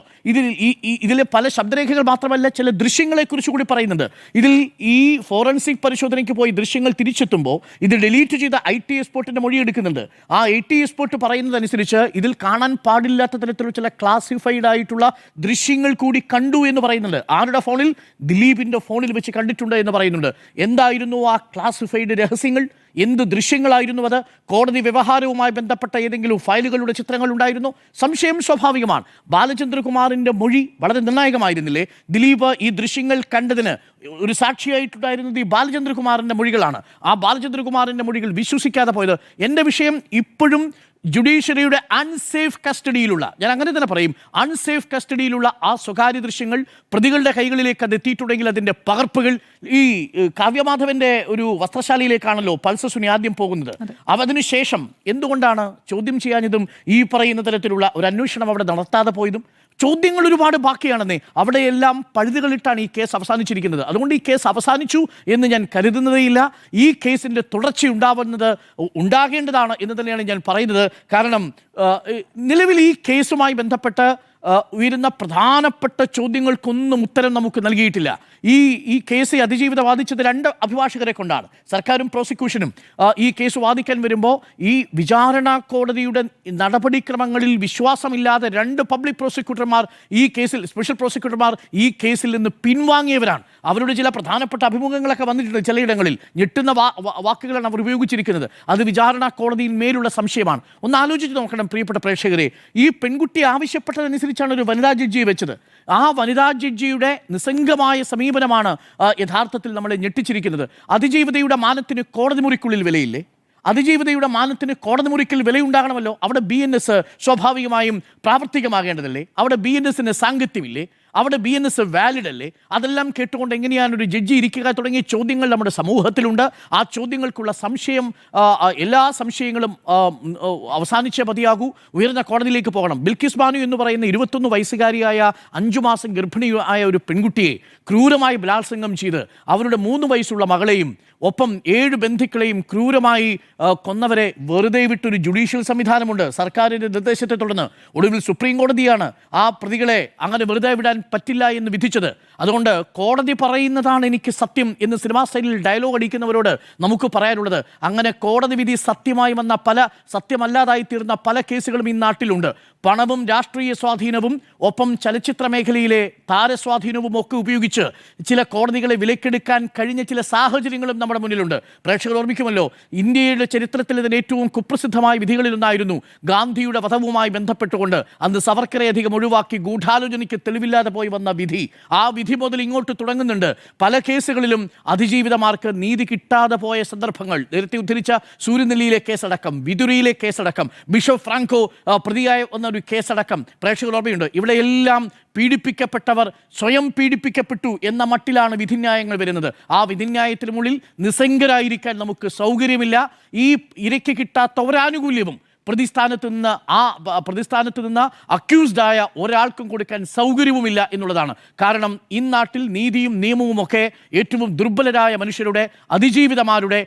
ഇതിലെ പല ശബ്ദരേഖകൾ മാത്രമല്ല, ചില ദൃശ്യങ്ങളെക്കുറിച്ച് കൂടി പറയുന്നുണ്ട്. ഇതിൽ ഈ ഫോറൻസിക് പരിശോധനയ്ക്ക് പോയി ദൃശ്യങ്ങൾ തിരിച്ചെത്തുമ്പോൾ ഇത് ഡിലീറ്റ് ചെയ്ത IT എക്സ്പോർട്ടിൻ്റെ മൊഴി എടുക്കുന്നുണ്ട്. ആ IT എക്സ്പോർട്ട് പറയുന്നതനുസരിച്ച് ഇതിൽ കാണാൻ പാടില്ലാത്ത തരത്തിലുള്ള ചില ക്ലാസിഫൈഡ് ആയിട്ടുള്ള ദൃശ്യങ്ങൾ കൂടി കണ്ടു എന്ന് പറയുന്നുണ്ട്. ആരുടെ ഫോണിൽ? ദിലീപിൻ്റെ ഫോണിൽ വെച്ച് കണ്ടിട്ടുണ്ട് എന്ന് പറയുന്നുണ്ട്. എന്തായിരുന്നു ആ ക്ലാസിഫൈഡ് രഹസ്യങ്ങൾ? എന്ത് ദൃശ്യങ്ങളായിരുന്നു അത്? കോടതി വ്യവഹാരവുമായി ബന്ധപ്പെട്ട ഏതെങ്കിലും ഫയലുകളുടെ ചിത്രങ്ങൾ ഉണ്ടായിരുന്നു? സംശയം സ്വാഭാവികമാണ്. ബാലചന്ദ്രകുമാറിൻ്റെ മൊഴി വളരെ നിർണായകമായിരുന്നില്ലേ? ദിലീപ് ഈ ദൃശ്യങ്ങൾ കണ്ടതിന് ഒരു സാക്ഷിയായിട്ടുണ്ടായിരുന്നത് ഈ ബാലചന്ദ്രകുമാറിൻ്റെ മൊഴികളാണ്. ആ ബാലചന്ദ്രകുമാറിൻ്റെ മൊഴികൾ വിശ്വസിക്കാതെ പോയത്. എൻ്റെ വിഷയം ഇപ്പോഴും ജുഡീഷ്യറിയുടെ അൺസേഫ് കസ്റ്റഡിയിലുള്ള, ഞാൻ അങ്ങനെ തന്നെ പറയും, അൺസേഫ് കസ്റ്റഡിയിലുള്ള ആ സ്വകാര്യ ദൃശ്യങ്ങൾ പ്രതികളുടെ കൈകളിലേക്ക് അത് എത്തിയിട്ടുണ്ടെങ്കിൽ അതിൻ്റെ പകർപ്പുകൾ ഈ കാവ്യമാധവന്റെ ഒരു വസ്ത്രശാലയിലേക്കാണല്ലോ പൾസർ സുനി ആദ്യം പോകുന്നത്. അതിനുശേഷം എന്തുകൊണ്ടാണ് ചോദ്യം ചെയ്യാഞ്ഞതും ഈ പറയുന്ന തരത്തിലുള്ള ഒരു അന്വേഷണം അവിടെ നടത്താതെ പോയതും? ചോദ്യങ്ങൾ ഒരുപാട് ബാക്കിയാണെന്നേ. അവിടെയെല്ലാം പഴുതുകളിട്ടാണ് ഈ കേസ് അവസാനിച്ചിരിക്കുന്നത്. അതുകൊണ്ട് ഈ കേസ് അവസാനിച്ചു എന്ന് ഞാൻ കരുതുന്നതേയില്ല. ഈ കേസിൻ്റെ ഉണ്ടാകേണ്ടതാണ് എന്ന് തന്നെയാണ് ഞാൻ പറയുന്നത്. കാരണം നിലവിൽ ഈ കേസുമായി ബന്ധപ്പെട്ട് ഉയരുന്ന പ്രധാനപ്പെട്ട ചോദ്യങ്ങൾക്കൊന്നും ഉത്തരം നമുക്ക് നൽകിയിട്ടില്ല. ഈ കേസ് അതിജീവിത വാദിച്ചത് 2 അഭിഭാഷകരെ കൊണ്ടാണ്, സർക്കാരും പ്രോസിക്യൂഷനും. ഈ കേസ് വാദിക്കാൻ വരുമ്പോൾ ഈ വിചാരണ കോടതിയുടെ നടപടിക്രമങ്ങളിൽ വിശ്വാസമില്ലാതെ 2 പബ്ലിക് പ്രോസിക്യൂട്ടർമാർ ഈ കേസിൽ, സ്പെഷ്യൽ പ്രോസിക്യൂട്ടർമാർ ഈ കേസിൽ നിന്ന് പിൻവാങ്ങിയവരാണ്. അവരുടെ ചില പ്രധാനപ്പെട്ട അഭിമുഖങ്ങളൊക്കെ വന്നിട്ടുണ്ട്. ചിലയിടങ്ങളിൽ ഞെട്ടുന്ന വാക്കുകളാണ് അവർ ഉപയോഗിച്ചിരിക്കുന്നത്. അത് വിചാരണ കോടതിയിൽ മേലുള്ള സംശയമാണ്. ഒന്ന് ആലോചിച്ച് നോക്കണം പ്രിയപ്പെട്ട പ്രേക്ഷകരെ. ഈ പെൺകുട്ടി ആവശ്യപ്പെട്ടതനുസരിച്ചാണ് ഒരു വനിതാ ജഡ്ജിയെ വെച്ചത്. ആ വനിതാ ജഡ്ജിയുടെ നിസ്സംഗമായ സമീപനമാണ് യഥാർത്ഥത്തിൽ നമ്മളെ ഞെട്ടിച്ചിരിക്കുന്നത്. അതിജീവിതയുടെ മാനത്തിന് കോടതി മുറിക്കുള്ളിൽ വിലയില്ലേ? അതിജീവിതയുടെ മാനത്തിന് കോടതി മുറിക്കൽ വിലയുണ്ടാകണമല്ലോ. അവിടെ BNS സ്വാഭാവികമായും പ്രാവർത്തികമാകേണ്ടതല്ലേ? അവിടെ BNSന് സാങ്കത്യമില്ലേ? അവിടെ BNS വാലിഡ് അല്ലേ? അതെല്ലാം കേട്ടുകൊണ്ട് എങ്ങനെയാണ് ഒരു ജഡ്ജി ഇരിക്കുക തുടങ്ങിയ ചോദ്യങ്ങൾ നമ്മുടെ സമൂഹത്തിലുണ്ട്. ആ ചോദ്യങ്ങൾക്കുള്ള സംശയം, എല്ലാ സംശയങ്ങളും അവസാനിച്ചേ മതിയാകൂ. ഉയർന്ന കോടതിയിലേക്ക് പോകണം. ബിൽക്കിസ് ബാനു എന്ന് പറയുന്ന 21 വയസ്സുകാരിയായ 5 മാസം ഗർഭിണിയായ ഒരു പെൺകുട്ടിയെ ക്രൂരമായി ബലാത്സംഗം ചെയ്ത് അവരുടെ 3 വയസ്സുള്ള മകളെയും ഒപ്പം 7 ബന്ധുക്കളെയും ക്രൂരമായി കൊന്നവരെ വെറുതെ വിട്ടൊരു ജുഡീഷ്യൽ സംവിധാനമുണ്ട് സർക്കാരിൻ്റെ നിർദ്ദേശത്തെ തുടർന്ന്. ഒടുവിൽ സുപ്രീം കോടതിയാണ് ആ പ്രതികളെ അങ്ങനെ വെറുതെ വിടാൻ പറ്റില്ല എന്ന് വിധിച്ചത്. അതുകൊണ്ട് കോടതി പറയുന്നതാണ് എനിക്ക് സത്യം എന്ന് സിനിമാ സ്റ്റൈലിൽ ഡയലോഗ് അടിക്കുന്നവരോട് നമുക്ക് പറയാനുള്ളത്, അങ്ങനെ കോടതി വിധി സത്യമായി വന്ന സത്യമല്ലാതായി തീർന്ന പല കേസുകളും ഈ നാട്ടിലുണ്ട്. പണവും രാഷ്ട്രീയ സ്വാധീനവും ഒപ്പം ചലച്ചിത്ര മേഖലയിലെ താരസ്വാധീനവും ഒക്കെ ഉപയോഗിച്ച് ചില കോടതികളെ വിലക്കെടുക്കാൻ കഴിഞ്ഞ ചില സാഹചര്യങ്ങളും നമ്മുടെ മുന്നിലുണ്ട്. പ്രേക്ഷകർ ഓർമ്മിക്കുമല്ലോ, ഇന്ത്യയുടെ ചരിത്രത്തിൽ ഇതിന് ഏറ്റവും കുപ്രസിദ്ധമായ വിധികളിലൊന്നായിരുന്നു ഗാന്ധിയുടെ വധവുമായി ബന്ധപ്പെട്ടുകൊണ്ട് അന്ന് സവർക്കറെ അധികം ഒഴിവാക്കി ഗൂഢാലോചനയ്ക്ക് തെളിവില്ലാതെ പോയി വന്ന വിധി. ആ വിധി മുതൽ ഇങ്ങോട്ട് തുടങ്ങുന്നുണ്ട്. പല കേസുകളിലും അതിജീവിതമാർക്ക് നീതി കിട്ടാതെ പോയ സന്ദർഭങ്ങൾ. നേരത്തെ ഉദ്ധരിച്ച സൂര്യനെല്ലിയിലെ കേസടക്കം, വിതുരയിലെ കേസടക്കം, ബിഷപ്പ് ഫ്രാങ്കോ പ്രതിയായ ഒരു കേസടക്കം പ്രേക്ഷകർ ഓർമ്മയുണ്ട്. ഇവിടെയെല്ലാം പീഡിപ്പിക്കപ്പെട്ടവർ സ്വയം പീഡിപ്പിക്കപ്പെട്ടു എന്ന മട്ടിലാണ് വിധിന്യായങ്ങൾ വരുന്നത്. ആ വിധിന്യായത്തിനുള്ളിൽ നിസ്സംഗരായിരിക്കാൻ നമുക്ക് സൗകര്യമില്ല. ഈ ഇരയ്ക്ക് കിട്ടാത്ത ഒരാനുകൂല്യവും പ്രതിസ്ഥാനത്ത് നിന്ന് അക്യൂസ്ഡായ ഒരാൾക്കും കൊടുക്കാൻ സൗകര്യവുമില്ല എന്നുള്ളതാണ്. കാരണം ഇന്നാട്ടിൽ നീതിയും നിയമവും ഒക്കെ ഏറ്റവും ദുർബലരായ മനുഷ്യരുടെ, അതിജീവിതമാരുടെ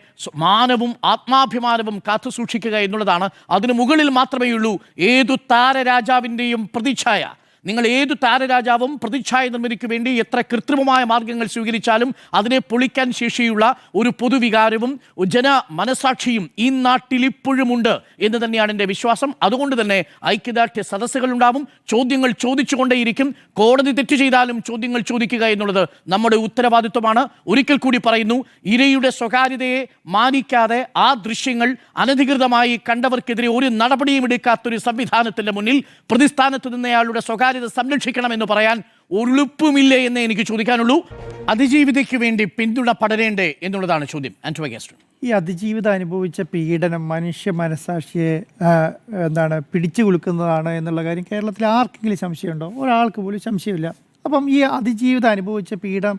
മാനവും ആത്മാഭിമാനവും കാത്തു സൂക്ഷിക്കുക എന്നുള്ളതാണ്. അതിനു മുകളിൽ മാത്രമേ ഉള്ളൂ ഏതു താരരാജാവിൻ്റെയും പ്രതിച്ഛായ. നിങ്ങൾ ഏതു താരരാജാവും പ്രതിച്ഛായ നിർമ്മിതിക്ക് വേണ്ടി എത്ര കൃത്രിമമായ മാർഗങ്ങൾ സ്വീകരിച്ചാലും അതിനെ പൊളിക്കാൻ ശേഷിയുള്ള ഒരു പൊതുവികാരവും ജന മനസാക്ഷിയും ഈ നാട്ടിൽ ഇപ്പോഴുമുണ്ട് എന്ന് തന്നെയാണ് എൻ്റെ വിശ്വാസം. അതുകൊണ്ട് തന്നെ ഐക്യദാർഢ്യ സദസ്സുകൾ ഉണ്ടാവും, ചോദ്യങ്ങൾ ചോദിച്ചുകൊണ്ടേയിരിക്കും. കോടതി തെറ്റ് ചെയ്താലും ചോദ്യങ്ങൾ ചോദിക്കുക എന്നുള്ളത് നമ്മുടെ ഉത്തരവാദിത്വമാണ്. ഒരിക്കൽ കൂടി പറയുന്നു, ഇരയുടെ സ്വകാര്യതയെ മാനിക്കാതെ ആ ദൃശ്യങ്ങൾ അനധികൃതമായി കണ്ടവർക്കെതിരെ ഒരു നടപടിയും എടുക്കാത്തൊരു സംവിധാനത്തിൻ്റെ മുന്നിൽ പ്രതിസ്ഥാനത്ത് നിന്നയാളുടെ സ്വകാര്യ സംരക്ഷിക്കണമെന്ന് പറയാൻ ഒളുപ്പുമില്ലേ എന്നേ എനിക്ക് ചോദിക്കാനുള്ളൂ. അതിജീവിതയ്ക്ക് വേണ്ടി പിന്തുണ പടരേണ്ടേ എന്നുള്ളതാണ് ചോദ്യം. ആന്റോ ഗാസ്റ്റർ, ഈ അതിജീവിത അനുഭവിച്ച പീഡനം മനുഷ്യ മനസാക്ഷിയെ പിടിച്ചു കുലുക്കുന്നതാണ് എന്നുള്ള കാര്യം കേരളത്തിൽ ആർക്കെങ്കിലും സംശയമുണ്ടോ? ഒരാൾക്ക് പോലും സംശയമില്ല. അപ്പം ഈ അതിജീവിതം അനുഭവിച്ച പീഡനം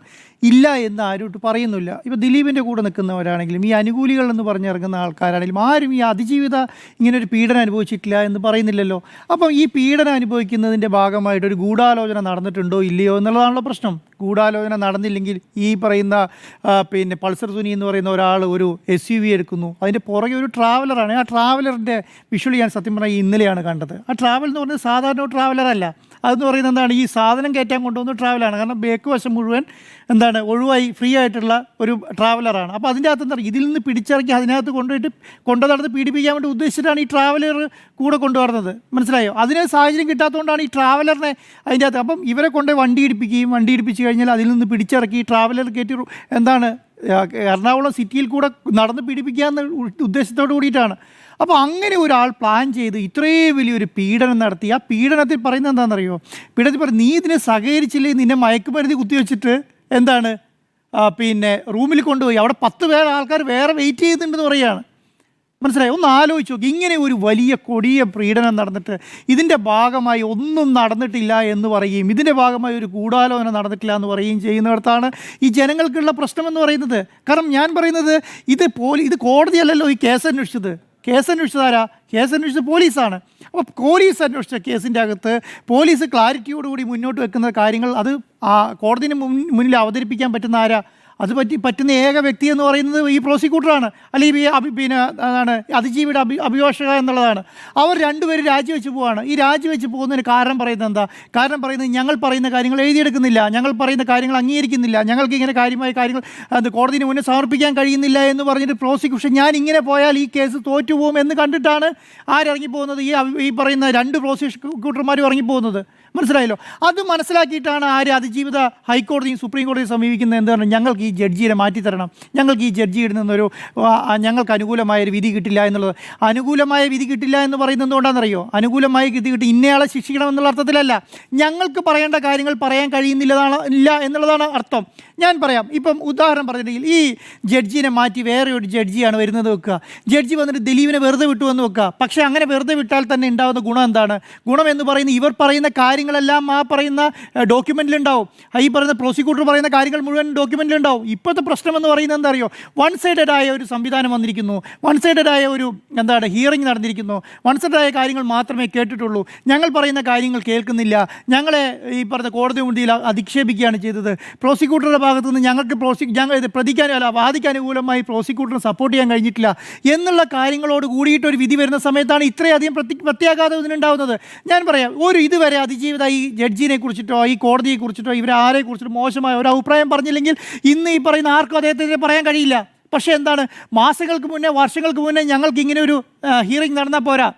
ഇല്ല എന്ന് ആരോട്ട് പറയുന്നില്ല. ഇപ്പോൾ ദിലീപിൻ്റെ കൂടെ നിൽക്കുന്നവരാണെങ്കിലും ഈ അനുകൂലികൾ എന്ന് പറഞ്ഞിറങ്ങുന്ന ആൾക്കാരാണെങ്കിലും ആരും ഈ അതിജീവിത ഇങ്ങനൊരു പീഡനം അനുഭവിച്ചിട്ടില്ല എന്ന് പറയുന്നില്ലല്ലോ. അപ്പം ഈ പീഡനം അനുഭവിക്കുന്നതിൻ്റെ ഭാഗമായിട്ട് ഒരു ഗൂഢാലോചന നടന്നിട്ടുണ്ടോ ഇല്ലയോ എന്നുള്ളതാണല്ലോ പ്രശ്നം. ഗൂഢാലോചന നടന്നില്ലെങ്കിൽ ഈ പറയുന്ന പൾസർ സുനി എന്ന് പറയുന്ന ഒരാൾ ഒരു SUV എടുക്കുന്നു, അതിൻ്റെ പുറകെ ഒരു ട്രാവലറാണ്. ആ ട്രാവലറിൻ്റെ വിഷ്വൽ ഞാൻ സത്യം പറഞ്ഞാൽ ഇന്നലെയാണ് കണ്ടത്. ആ ട്രാവൽ എന്ന് പറയുന്നത് സാധാരണ ട്രാവലറല്ല. അതെന്ന് പറയുന്നത് എന്താണ്, ഈ സാധനം കയറ്റാൻ കൊണ്ടുവന്ന ട്രാവലാണ്. കാരണം ബേക്ക് വശം മുഴുവൻ ഒഴിവായി ഫ്രീ ആയിട്ടുള്ള ഒരു ട്രാവലറാണ്. അപ്പോൾ അതിൻ്റെ അകത്ത് എന്താണ്, ഇതിൽ നിന്ന് പിടിച്ചിറക്കി അതിനകത്ത് കൊണ്ടു നടന്ന് പീഡിപ്പിക്കാൻ വേണ്ടി ഉദ്ദേശിച്ചിട്ടാണ് ഈ ട്രാവലർ കൂടെ കൊണ്ടുവരുന്നത്. മനസ്സിലായോ? അതിന് സാഹചര്യം കിട്ടാത്തതുകൊണ്ടാണ് ഈ ട്രാവലറിനെ അതിൻ്റെ അകത്ത്. അപ്പം ഇവരെ കൊണ്ട് വണ്ടി ഇടിപ്പിച്ച് കഴിഞ്ഞാൽ അതിൽ നിന്ന് പിടിച്ചിറക്കി ട്രാവലർ കയറ്റി എറണാകുളം സിറ്റിയിൽ കൂടെ നടന്ന് പീഡിപ്പിക്കുക എന്ന ഉദ്ദേശത്തോട് കൂടിയിട്ടാണ്. അപ്പോൾ അങ്ങനെ ഒരാൾ പ്ലാൻ ചെയ്ത് ഇത്രയും വലിയൊരു പീഡനം നടത്തി. ആ പീഡനത്തിൽ പറയുന്നത് എന്താണെന്നറിയോ? പീഡനത്തിൽ നീ ഇതിനെ സഹകരിച്ചില്ലേ, നിന്നെ മയക്കുമരുന്ന് കുത്തിവെച്ചിട്ട് റൂമിൽ കൊണ്ടുപോയി അവിടെ 10 ആൾക്കാർ വേറെ വെയിറ്റ് ചെയ്യുന്നുണ്ടെന്ന് പറയുകയാണ്. മനസ്സിലായി? ഒന്ന് ആലോചിച്ച് നോക്കി. ഇങ്ങനെ ഒരു വലിയ കൊടിയ പീഡനം നടന്നിട്ട് ഇതിൻ്റെ ഭാഗമായി ഒന്നും നടന്നിട്ടില്ല എന്ന് പറയുകയും ഇതിൻ്റെ ഭാഗമായി ഒരു ഗൂഢാലോചന നടന്നിട്ടില്ല എന്ന് പറയുകയും ചെയ്യുന്നിടത്താണ് ഈ ജനങ്ങൾക്കുള്ള പ്രശ്നമെന്ന് പറയുന്നത്. കാരണം ഞാൻ പറയുന്നത് ഇത് കോടതിയല്ലല്ലോ ഈ കേസ് അന്വേഷിച്ചത്. കേസ് അന്വേഷിച്ചതാരാ? കേസ് അന്വേഷിച്ചത് പോലീസാണ്. അപ്പോൾ പോലീസ് അന്വേഷിച്ച കേസിൻ്റെ അകത്ത് പോലീസ് ക്ലാരിറ്റിയോടുകൂടി മുന്നോട്ട് വെക്കുന്ന കാര്യങ്ങൾ അത് കോടതിന് മുന്നിൽ അവതരിപ്പിക്കാൻ പറ്റുന്ന ആരാ? അത് പറ്റുന്ന ഏക വ്യക്തി എന്ന് പറയുന്നത് ഈ പ്രോസിക്യൂട്ടറാണ്, അല്ലെങ്കിൽ പിന്നെ എന്താണ് അതിജീവിയുടെ അഭിഭാഷക എന്നുള്ളതാണ്. അവർ രണ്ടുപേരും രാജിവെച്ച് പോവാണ്. ഈ രാജിവെച്ച് പോകുന്നതിന് കാരണം പറയുന്നത് എന്താ? കാരണം പറയുന്നത് ഞങ്ങൾ പറയുന്ന കാര്യങ്ങൾ എഴുതിയെടുക്കുന്നില്ല, ഞങ്ങൾ പറയുന്ന കാര്യങ്ങൾ അംഗീകരിക്കുന്നില്ല, ഞങ്ങൾക്ക് ഇങ്ങനെ കാര്യമായ കാര്യങ്ങൾ കോടതിന് മുന്നേ സമർപ്പിക്കാൻ കഴിയുന്നില്ല എന്ന് പറഞ്ഞിട്ട് പ്രോസിക്യൂഷൻ ഞാൻ ഇങ്ങനെ പോയാൽ ഈ കേസ് തോറ്റുപോകും എന്ന് കണ്ടിട്ടാണ് ആരിറങ്ങിപ്പോകുന്നത്? ഈ പറയുന്ന രണ്ട് പ്രോസിക്യൂട്ടർമാരും ഇറങ്ങിപ്പോകുന്നത്. മനസ്സിലായല്ലോ? അത് മനസ്സിലാക്കിയിട്ടാണ് അതിജീവിത ഹൈക്കോടതിയും സുപ്രീം കോടതിയും സമീപിക്കുന്നത്. എന്താണ്? ഞങ്ങൾക്ക് ഈ ജഡ്ജിയെ മാറ്റിത്തരണം, ഞങ്ങൾക്ക് ഈ ജഡ്ജിയുടെ നിന്നൊരു ഞങ്ങൾക്ക് അനുകൂലമായൊരു വിധി കിട്ടില്ല എന്നുള്ളത്. അനുകൂലമായ വിധി കിട്ടില്ല എന്ന് പറയുന്നത് എന്തുകൊണ്ടാണെന്നറിയോ? അനുകൂലമായ വിധി കിട്ടി ഇന്നയാളെ ശിക്ഷിക്കണം എന്നുള്ള അർത്ഥത്തിലല്ല, ഞങ്ങൾക്ക് പറയേണ്ട കാര്യങ്ങൾ പറയാൻ ഇല്ല എന്നുള്ളതാണ് അർത്ഥം. ഞാൻ പറയാം. ഇപ്പം ഉദാഹരണം പറഞ്ഞിട്ടുണ്ടെങ്കിൽ ഈ ജഡ്ജിനെ മാറ്റി വേറെ ഒരു ജഡ്ജിയാണ് വരുന്നത് വെക്കുക. ജഡ്ജി വന്നിട്ട് ദിലീപിനെ വെറുതെ വിട്ടു എന്ന് വെക്കുക. പക്ഷേ അങ്ങനെ വെറുതെ വിട്ടാൽ തന്നെ ഉണ്ടാകുന്ന ഗുണം എന്താണ്? ഗുണം എന്ന് പറയുന്നത് ഇവർ പറയുന്ന കാര്യങ്ങളെല്ലാം ആ പറയുന്ന ഡോക്യുമെൻറ്റിലുണ്ടാവും. ഈ പറയുന്ന പ്രോസിക്യൂട്ടർ പറയുന്ന കാര്യങ്ങൾ മുഴുവൻ ഡോക്യുമെൻറ്റിലുണ്ടാവും. ഇപ്പോഴത്തെ പ്രശ്നം എന്ന് പറയുന്നത് എന്താ അറിയോ? വൺ സൈഡഡായ ഒരു സംവിധാനം വന്നിരിക്കുന്നു, വൺ സൈഡഡായ ഒരു ഹിയറിംഗ് നടന്നിരിക്കുന്നു, വൺ സൈഡായ കാര്യങ്ങൾ മാത്രമേ കേട്ടിട്ടുള്ളൂ, ഞങ്ങൾ പറയുന്ന കാര്യങ്ങൾ കേൾക്കുന്നില്ല, ഞങ്ങളെ ഈ പറഞ്ഞ കോടതി മുന്നിൽ അധിക്ഷേപിക്കുകയാണ് ചെയ്തത്. പ്രോസിക്യൂട്ടറുടെ ഭാഗത്തു നിന്ന് ഞങ്ങൾക്ക് വാദിക്കാൻ അനുകൂലമായി പ്രോസിക്യൂട്ടറിനെ സപ്പോർട്ട് ചെയ്യാൻ കഴിഞ്ഞിട്ടില്ല എന്നുള്ള കാര്യങ്ങളോട് കൂടിയിട്ട് ഒരു വിധി വരുന്ന സമയത്താണ് ഇത്രയധികം പ്രത്യാഘാതം ഇതിനുണ്ടാവുന്നത്. ഞാൻ പറയാം, ഇതുവരെ അതിജീവിത ഈ ജഡ്ജിനെ കുറിച്ചിട്ടോ ഈ കോടതിയെ കുറിച്ചിട്ടോ ഇവരാരെ കുറിച്ചിട്ടോ മോശമായ ഒരു അഭിപ്രായം പറഞ്ഞില്ലെങ്കിൽ ഇന്ന് ഈ പറയുന്ന ആർക്കും അദ്ദേഹത്തിന് പറയാൻ കഴിയില്ല. പക്ഷേ എന്താണ്? മാസങ്ങൾക്ക് മുന്നേ വർഷങ്ങൾക്ക് മുന്നേ ഞങ്ങൾക്ക് ഇങ്ങനെ ഒരു ഹിയറിംഗ് നടന്നാൽ പോരാ,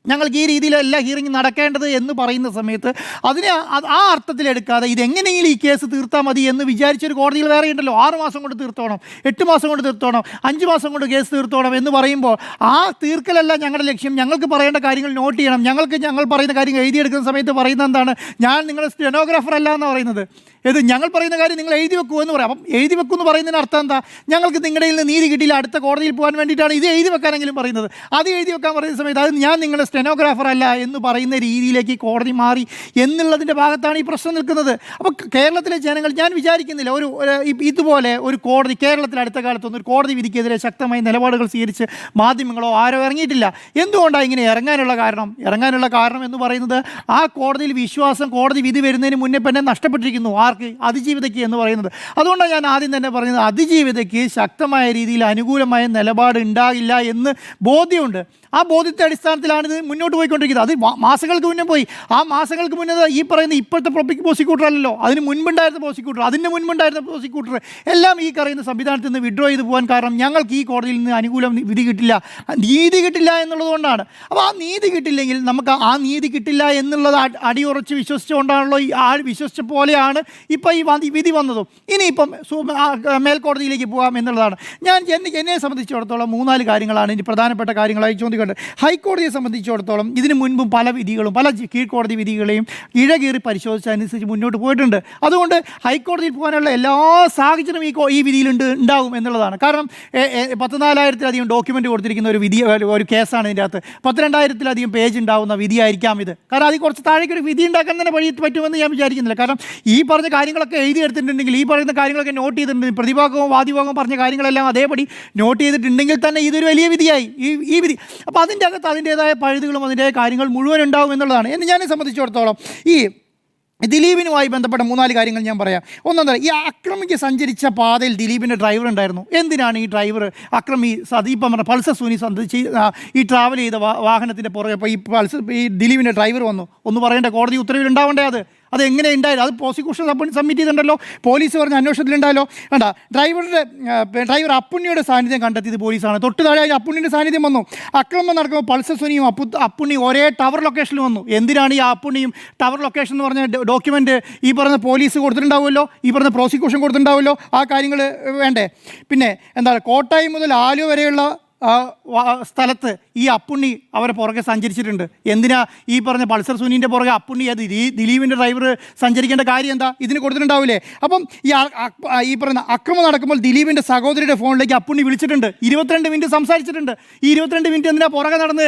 ഞങ്ങൾക്ക് ഈ രീതിയിലല്ല ഹിയറിംഗ് നടക്കേണ്ടത് എന്ന് പറയുന്ന സമയത്ത് അതിനെ ആ അർത്ഥത്തിലെടുക്കാതെ ഇതെങ്ങനെയെങ്കിലും ഈ കേസ് തീർത്താൽ മതി എന്ന് വിചാരിച്ചൊരു കോടതിയിൽ വേറെ ഉണ്ടല്ലോ. 6 മാസം കൊണ്ട് തീർത്തോണം, 8 മാസം കൊണ്ട് തീർത്തോണം, 5 മാസം കൊണ്ട് കേസ് തീർത്തോണം എന്ന് പറയുമ്പോൾ ആ തീർക്കലല്ല ഞങ്ങളുടെ ലക്ഷ്യം. ഞങ്ങൾക്ക് പറയേണ്ട കാര്യങ്ങൾ നോട്ട് ചെയ്യണം. ഞങ്ങൾ പറയുന്ന കാര്യങ്ങൾ എഴുതിയെടുക്കുന്ന സമയത്ത് പറയുന്നത് എന്താണ്? ഞാൻ നിങ്ങളുടെ സ്റ്റെനോഗ്രാഫർ അല്ല എന്ന് പറയുന്നത്. ഞങ്ങൾ പറയുന്ന കാര്യം നിങ്ങൾ എഴുതി വെക്കുമോ എന്ന് പറയാം. അപ്പം എഴുതി വെക്കുമെന്ന് പറയുന്നതിന് അർത്ഥം എന്താ? ഞങ്ങൾക്ക് നിങ്ങളുടെ നിന്ന് നീതി കിട്ടിയില്ല, അടുത്ത കോടതിയിൽ പോകാൻ വേണ്ടിയിട്ടാണ് ഇത് എഴുതി വെക്കാനെങ്കിലും പറയുന്നത്. അത് എഴുതി വെക്കാൻ പറയുന്ന സമയത്ത് അത് ഞാൻ നിങ്ങളുടെ സ്റ്റെനോഗ്രാഫർ അല്ല എന്ന് പറയുന്ന രീതിയിലേക്ക് കോടതി മാറി എന്നുള്ളതിൻ്റെ ഭാഗത്താണ് ഈ പ്രശ്നം നിൽക്കുന്നത്. അപ്പോൾ കേരളത്തിലെ ജനങ്ങൾ, ഞാൻ വിചാരിക്കുന്നില്ല ഇതുപോലെ ഒരു കോടതി കേരളത്തിൽ അടുത്ത കാലത്തൊന്നും ഒരു കോടതി വിധിക്കെതിരെ ശക്തമായ നിലപാടുകൾ സ്വീകരിച്ച് മാധ്യമങ്ങളോ ആരോ ഇറങ്ങിയിട്ടില്ല. എന്തുകൊണ്ടാണ് ഇങ്ങനെ ഇറങ്ങാനുള്ള കാരണം എന്ന് പറയുന്നത് ആ കോടതിയിൽ വിശ്വാസം കോടതി വിധി വരുന്നതിന് മുന്നേ തന്നെ നഷ്ടപ്പെട്ടിരിക്കുന്നു. അതിജീവിതയ്ക്ക് എന്ന് പറയുന്നത്. അതുകൊണ്ടാണ് ഞാൻ ആദ്യം തന്നെ പറഞ്ഞത് അധിജീവിതയ്ക്ക് ശക്തമായ രീതിയിൽ അനുകൂലമായ നിലപാട് ഉണ്ടാകില്ല എന്ന് ബോധ്യമുണ്ട്. ആ ബോധ്യത്തെ അടിസ്ഥാനത്തിലാണ് ഇത് മുന്നോട്ട് പോയിക്കൊണ്ടിരിക്കുന്നത്. അത് മാസങ്ങൾക്ക് മുന്നേ പോയി. ആ മാസങ്ങൾക്ക് മുന്നേ ഈ പറയുന്ന ഇപ്പോഴത്തെ പ്രോസിക്യൂട്ടർ അല്ലല്ലോ, അതിന് മുൻപുണ്ടായിരുന്ന പ്രോസിക്യൂട്ടർ, അതിന് മുൻപുണ്ടായിരുന്ന പ്രോസിക്യൂട്ടർ എല്ലാം ഈ പറയുന്ന സംവിധാനത്തിൽ നിന്ന് വിഡ്രോ ചെയ്ത് പോകാൻ കാരണം ഞങ്ങൾക്ക് ഈ കോടതിയിൽ നിന്ന് അനുകൂലം വിധി കിട്ടില്ല, നീതി കിട്ടില്ല എന്നുള്ളത് കൊണ്ടാണ്. അപ്പോൾ ആ നീതി കിട്ടില്ലെങ്കിൽ നമുക്ക് ആ നീതി കിട്ടില്ല എന്നുള്ളത് അടിയുറച്ച് വിശ്വസിച്ചുകൊണ്ടാണല്ലോ വിശ്വസിച്ച പോലെയാണ് ഇപ്പോൾ ഈ വിധി വന്നതും. ഇനിയിപ്പം മേൽക്കോടതിയിലേക്ക് പോകാം എന്നുള്ളതാണ്. എന്നെ സംബന്ധിച്ചിടത്തോളം 3-4 കാര്യങ്ങളാണ് ഇനി പ്രധാനപ്പെട്ട കാര്യങ്ങളായി ചോദിക്കുന്നത്. ഹൈക്കോടതിയെ സംബന്ധിച്ചിടത്തോളം ഇതിനു മുൻപും പല വിധികളും പല കീഴ്ക്കോടതി വിധികളെയും ഇഴകീറി പരിശോധിച്ചനുസരിച്ച് മുന്നോട്ട് പോയിട്ടുണ്ട്. അതുകൊണ്ട് ഹൈക്കോടതിയിൽ പോകാനുള്ള എല്ലാ സാഹചര്യവും ഈ വിധിയിൽ ഉണ്ടാകും എന്നുള്ളതാണ്. കാരണം 14,000-ലധികം ഡോക്യുമെൻ്റ് കൊടുത്തിരിക്കുന്ന ഒരു കേസാണ് ഇതിൻ്റെ അകത്ത്. 12,000-ലധികം പേജ് ഉണ്ടാകുന്ന വിധിയായിരിക്കാം ഇത്. കാരണം അതിൽ കുറച്ച് താഴേക്കൊരു വിധി ഉണ്ടാക്കാൻ തന്നെ പറ്റുമെന്ന് ഞാൻ വിചാരിക്കുന്നില്ല. കാരണം ഈ പറഞ്ഞ കാര്യങ്ങളൊക്കെ എഴുതിയെടുത്തിട്ടുണ്ടെങ്കിൽ, ഈ പറയുന്ന കാര്യങ്ങളൊക്കെ നോട്ട് ചെയ്തിട്ടുണ്ടെങ്കിൽ, പ്രതിഭാഗവും വാദിഭാഗവും പറഞ്ഞ കാര്യങ്ങളെല്ലാം അതേപടി നോട്ട് ചെയ്തിട്ടുണ്ടെങ്കിൽ തന്നെ ഇതൊരു വലിയ വിധിയായി ഈ വിധി. അപ്പോൾ അതിൻ്റെ അകത്ത് അതിൻ്റേതായ പഴുതുകളും അതിൻ്റെതായ കാര്യങ്ങൾ മുഴുവൻ ഉണ്ടാകും എന്നുള്ളതാണ്. എന്നെ സംബന്ധിച്ചിടത്തോളം ഈ ദിലീപിനുമായി ബന്ധപ്പെട്ട 3-4 കാര്യങ്ങൾ ഞാൻ പറയാം. ഒന്നെന്താ, ഈ അക്രമിക്ക് സഞ്ചരിച്ച പാതയിൽ ദിലീപിൻ്റെ ഡ്രൈവർ ഉണ്ടായിരുന്നു. എന്തിനാണ് ഈ ഡ്രൈവർ ഇപ്പം പറഞ്ഞ പൾസർ സുനി ഈ ട്രാവൽ ചെയ്ത വാഹനത്തിൻ്റെ പുറകെ ഇപ്പോൾ ഈ ദിലീപിൻ്റെ ഡ്രൈവർ വന്നു ഒന്ന് പറയേണ്ട, കോടതി ഉത്തരവിൽ ഉണ്ടാവേണ്ടേ? അത് എങ്ങനെ ഉണ്ടായാലും അത് പ്രോസിക്യൂഷൻ സബ്മിറ്റ് ചെയ്തിട്ടുണ്ടല്ലോ, പോലീസ് പറഞ്ഞ അന്വേഷണത്തിലുണ്ടായല്ലോ. വേണ്ട, ഡ്രൈവർ അപ്പുണ്ണിയുടെ സാന്നിധ്യം കണ്ടെത്തിയത് പോലീസാണ്. തൊട്ട് താഴെ അപ്പുണ്ണിയുടെ സാന്നിധ്യം വന്നു. അക്രമം നടക്കുമ്പോൾ പൾസർ സുനിയും അപ്പുണ്ണിയും ഒരേ ടവർ ലൊക്കേഷനിൽ വന്നു. എന്തിനാണ് ഈ അപ്പുണ്ണിയും ടവർ ലൊക്കേഷൻ എന്ന് പറഞ്ഞ ഡോക്യുമെൻ്റ് ഈ പറഞ്ഞ പോലീസ് കൊടുത്തിട്ടുണ്ടാവുമല്ലോ, ഈ പറഞ്ഞ പ്രോസിക്യൂഷൻ കൊടുത്തിട്ടുണ്ടാവുമല്ലോ, ആ കാര്യങ്ങൾ വേണ്ടേ? പിന്നെ കോട്ടായി മുതൽ ആലുവ വരെയുള്ള സ്ഥലത്ത് ഈ അപ്പുണ്ണി അവരെ പുറകെ സഞ്ചരിച്ചിട്ടുണ്ട്. എന്തിനാ ഈ പറഞ്ഞ പൾസർ സുനീൻ്റെ പുറകെ അപ്പുണ്ണി അത് ദിലീപിൻ്റെ ഡ്രൈവർ സഞ്ചരിക്കേണ്ട കാര്യം എന്താ? ഇതിന് കൊടുത്തിട്ടുണ്ടാവില്ലേ? അപ്പം ഈ പറഞ്ഞ അക്രമം നടക്കുമ്പോൾ ദിലീപിൻ്റെ സഹോദരിയുടെ ഫോണിലേക്ക് അപ്പുണ്ണി വിളിച്ചിട്ടുണ്ട്, 22 മിനിറ്റ് സംസാരിച്ചിട്ടുണ്ട്. ഈ 22 മിനിറ്റ് എന്തിനാ പുറകെ നടന്ന്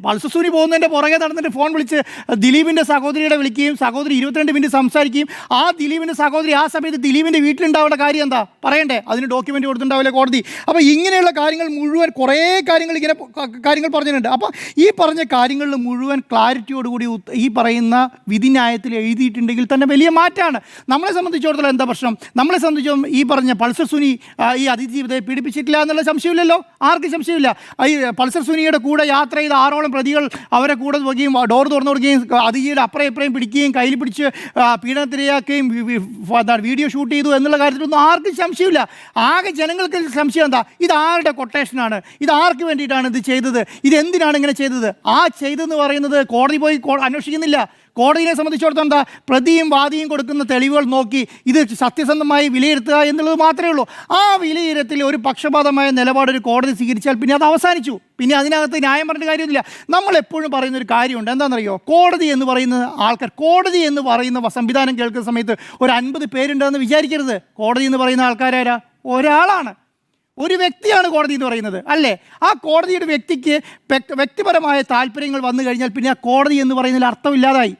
പൾസർ സുനി പോകുന്നതിൻ്റെ പുറകെ നടന്നിട്ട് ഫോൺ വിളിച്ച് ദിലീപിൻ്റെ സഹോദരിയുടെ വിളിക്കുകയും സഹോദരി 22 മിനിറ്റ് സംസാരിക്കുകയും ആ ദിലീപിൻ്റെ സഹോദരി ആ സമയത്ത് ദിലീപിൻ്റെ വീട്ടിലുണ്ടാവേണ്ട കാര്യം എന്താ പറയണ്ടേ? അതിന് ഡോക്യുമെൻ്റ് കൊടുത്തിട്ടുണ്ടാവില്ലേ കോടതി? അപ്പോൾ ഇങ്ങനെയുള്ള കാര്യങ്ങൾ മുഴുവൻ കുറേ കാര്യങ്ങൾ ഇങ്ങനെ കാര്യങ്ങൾ പറഞ്ഞിട്ടുണ്ട്. അപ്പോൾ ഈ പറഞ്ഞ കാര്യങ്ങളിൽ മുഴുവൻ ക്ലാരിറ്റിയോടുകൂടി ഈ പറയുന്ന വിധിന്യായത്തിൽ എഴുതിയിട്ടുണ്ടെങ്കിൽ തന്നെ വലിയ മാറ്റമാണ്. നമ്മളെ സംബന്ധിച്ചിടത്തോളം എന്താ പ്രശ്നം? നമ്മളെ സംബന്ധിച്ചിടത്തോളം ഈ പറഞ്ഞ പൾസർ സുനി ഈ അതിജീവിതയെ പീഡിപ്പിച്ചിട്ടില്ല എന്നുള്ള സംശയമില്ലല്ലോ, ആർക്കും സംശയമില്ല. ഈ പൾസർ സുനിയുടെ കൂടെ യാത്ര ചെയ്ത 6ഓളം പ്രതികൾ അവരെ കൂടെ നോക്കുകയും ഡോർ തുറന്നു കൊടുക്കുകയും അതിജീവിയുടെ അപ്പുറം ഇപ്പുറയും പിടിക്കുകയും കയ്യിൽ പിടിച്ച് പീഡനത്തിരയാക്കുകയും വീഡിയോ ഷൂട്ട് ചെയ്തു എന്നുള്ള കാര്യത്തിലൊന്നും ആർക്കും സംശയമില്ല. ആകെ ജനങ്ങൾക്ക് സംശയം എന്താ? ഇത് ആരുടെ കൊട്ടേഷനാണ്? ഇത് ആർക്ക് വേണ്ടിയിട്ടാണ് ഇത് ചെയ്തത്? ഇതെന്തിനാണ് ഇങ്ങനെ ചെയ്തത്? ആ ചെയ്തെന്ന് പറയുന്നത് കോടതി പോയി അന്വേഷിക്കുന്നില്ല. കോടതിയെ സംബന്ധിച്ചിടത്തോളം എന്താ? പ്രതിയും വാദിയും കൊടുക്കുന്ന തെളിവുകൾ നോക്കി ഇത് സത്യസന്ധമായി വിലയിരുത്തുക എന്നുള്ളത് മാത്രമേ ഉള്ളൂ. ആ വിലയിരുത്തൽ ഒരു പക്ഷപാതമായ നിലപാട് ഒരു കോടതി സ്വീകരിച്ചാൽ പിന്നെ അത് അവസാനിച്ചു. പിന്നെ അതിനകത്ത് ന്യായം പറഞ്ഞ കാര്യമൊന്നുമില്ല. നമ്മളെപ്പോഴും പറയുന്നൊരു കാര്യമുണ്ട്, എന്താണെന്നറിയോ? കോടതി എന്ന് പറയുന്ന ആൾക്കാർ, കോടതി എന്ന് പറയുന്ന സംവിധാനം കേൾക്കുന്ന സമയത്ത് ഒരു 50 പേരുണ്ടെന്ന് വിചാരിക്കരുത്. കോടതി എന്ന് പറയുന്ന ആൾക്കാരാരാ? ഒരാളാണ്, ഒരു വ്യക്തിയാണ് കോടതി എന്ന് പറയുന്നത്, അല്ലേ? ആ കോടതിയുടെ വ്യക്തിക്ക് വ്യക്തിപരമായ താല്പര്യങ്ങൾ വന്നു കഴിഞ്ഞാൽ പിന്നെ ആ കോടതി എന്ന് പറയുന്നതിൽ അർത്ഥമില്ലാതായി.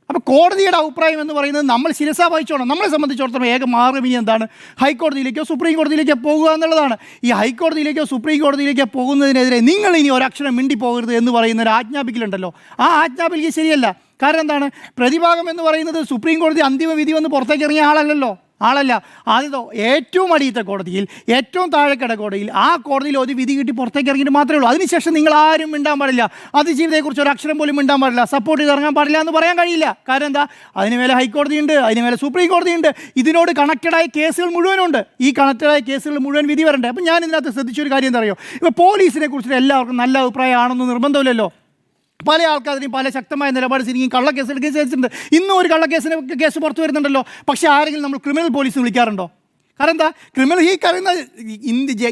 അപ്പോൾ കോടതിയുടെ അഭിപ്രായം എന്ന് പറയുന്നത് നമ്മൾ ശിരസാ വഹിച്ചോണം. നമ്മളെ സംബന്ധിച്ചിടത്തോളം ഏക മാർഗ്ഗം ഇനി എന്താണ്? ഹൈക്കോടതിയിലേക്കോ സുപ്രീം കോടതിയിലേക്കോ പോകുക എന്നുള്ളതാണ്. ഈ ഹൈക്കോടതിയിലേക്കോ സുപ്രീം കോടതിയിലേക്കോ പോകുന്നതിനെതിരെ നിങ്ങൾ ഇനി ഒരക്ഷരം മിണ്ടിപ്പോകരുത് എന്ന് പറയുന്ന ഒരു ആജ്ഞാപിക്കലുണ്ടല്ലോ, ആ ആജ്ഞാപിക്കൽ ശരിയല്ല. കാരണം എന്താണ്? പ്രതിഭാഗം എന്ന് പറയുന്നത് സുപ്രീം കോടതി അന്തിമ വിധി വന്ന് പുറത്തേക്ക് ഇറങ്ങിയ ആളല്ല. ആദ്യത്തെ ഏറ്റവും അടിയത്തെ കോടതിയിൽ, ഏറ്റവും താഴെക്കട കോടതിയിൽ, ആ കോടതിയിൽ ഒരു വിധി കിട്ടി പുറത്തേക്ക് ഇറങ്ങിയിട്ട് മാത്രമേ ഉള്ളൂ. അതിനുശേഷം നിങ്ങൾ ആരും മിണ്ടാൻ പാടില്ല, അതിജീവിതത്തെക്കുറിച്ച് ഒരു അക്ഷരം പോലും മിണ്ടാൻ പാടില്ല, സപ്പോർട്ട് ചെയ്ത് ഇറങ്ങാൻ പാടില്ല എന്ന് പറയാൻ കഴിയില്ല. കാരണം എന്താ? അതിന് മേലെ ഹൈക്കോടതിയുണ്ട്, അതിന് മേലെ സുപ്രീം കോടതിയുണ്ട്, ഇതിനോട് കണക്റ്റഡായ കേസുകൾ മുഴുവനുണ്ട്. ഈ കണക്റ്റഡായ കേസുകൾ മുഴുവൻ വിധി വരണ്ടേ? അപ്പം ഞാൻ ഇതിനകത്ത് ശ്രദ്ധിച്ചൊരു കാര്യം എന്താ അറിയോ? ഇപ്പോൾ പോലീസിനെ കുറിച്ചിട്ട് എല്ലാവർക്കും നല്ല അഭിപ്രായമാണെന്ന് നിർബന്ധമില്ലല്ലോ. പല ആൾക്കാരും പല ശക്തമായ നിലപാട് ശരിക്കും കള്ളക്കേസ് എടുക്കുകയും ചെയ്തിട്ടുണ്ട്. ഇന്നും ഒരു കേസ് പുറത്തു വരുന്നുണ്ടല്ലോ. പക്ഷേ ആരെങ്കിലും നമ്മൾ ക്രിമിനൽ പോലീസ് വിളിക്കാറുണ്ടോ? കാരണം എന്താ? ഈ പറയുന്ന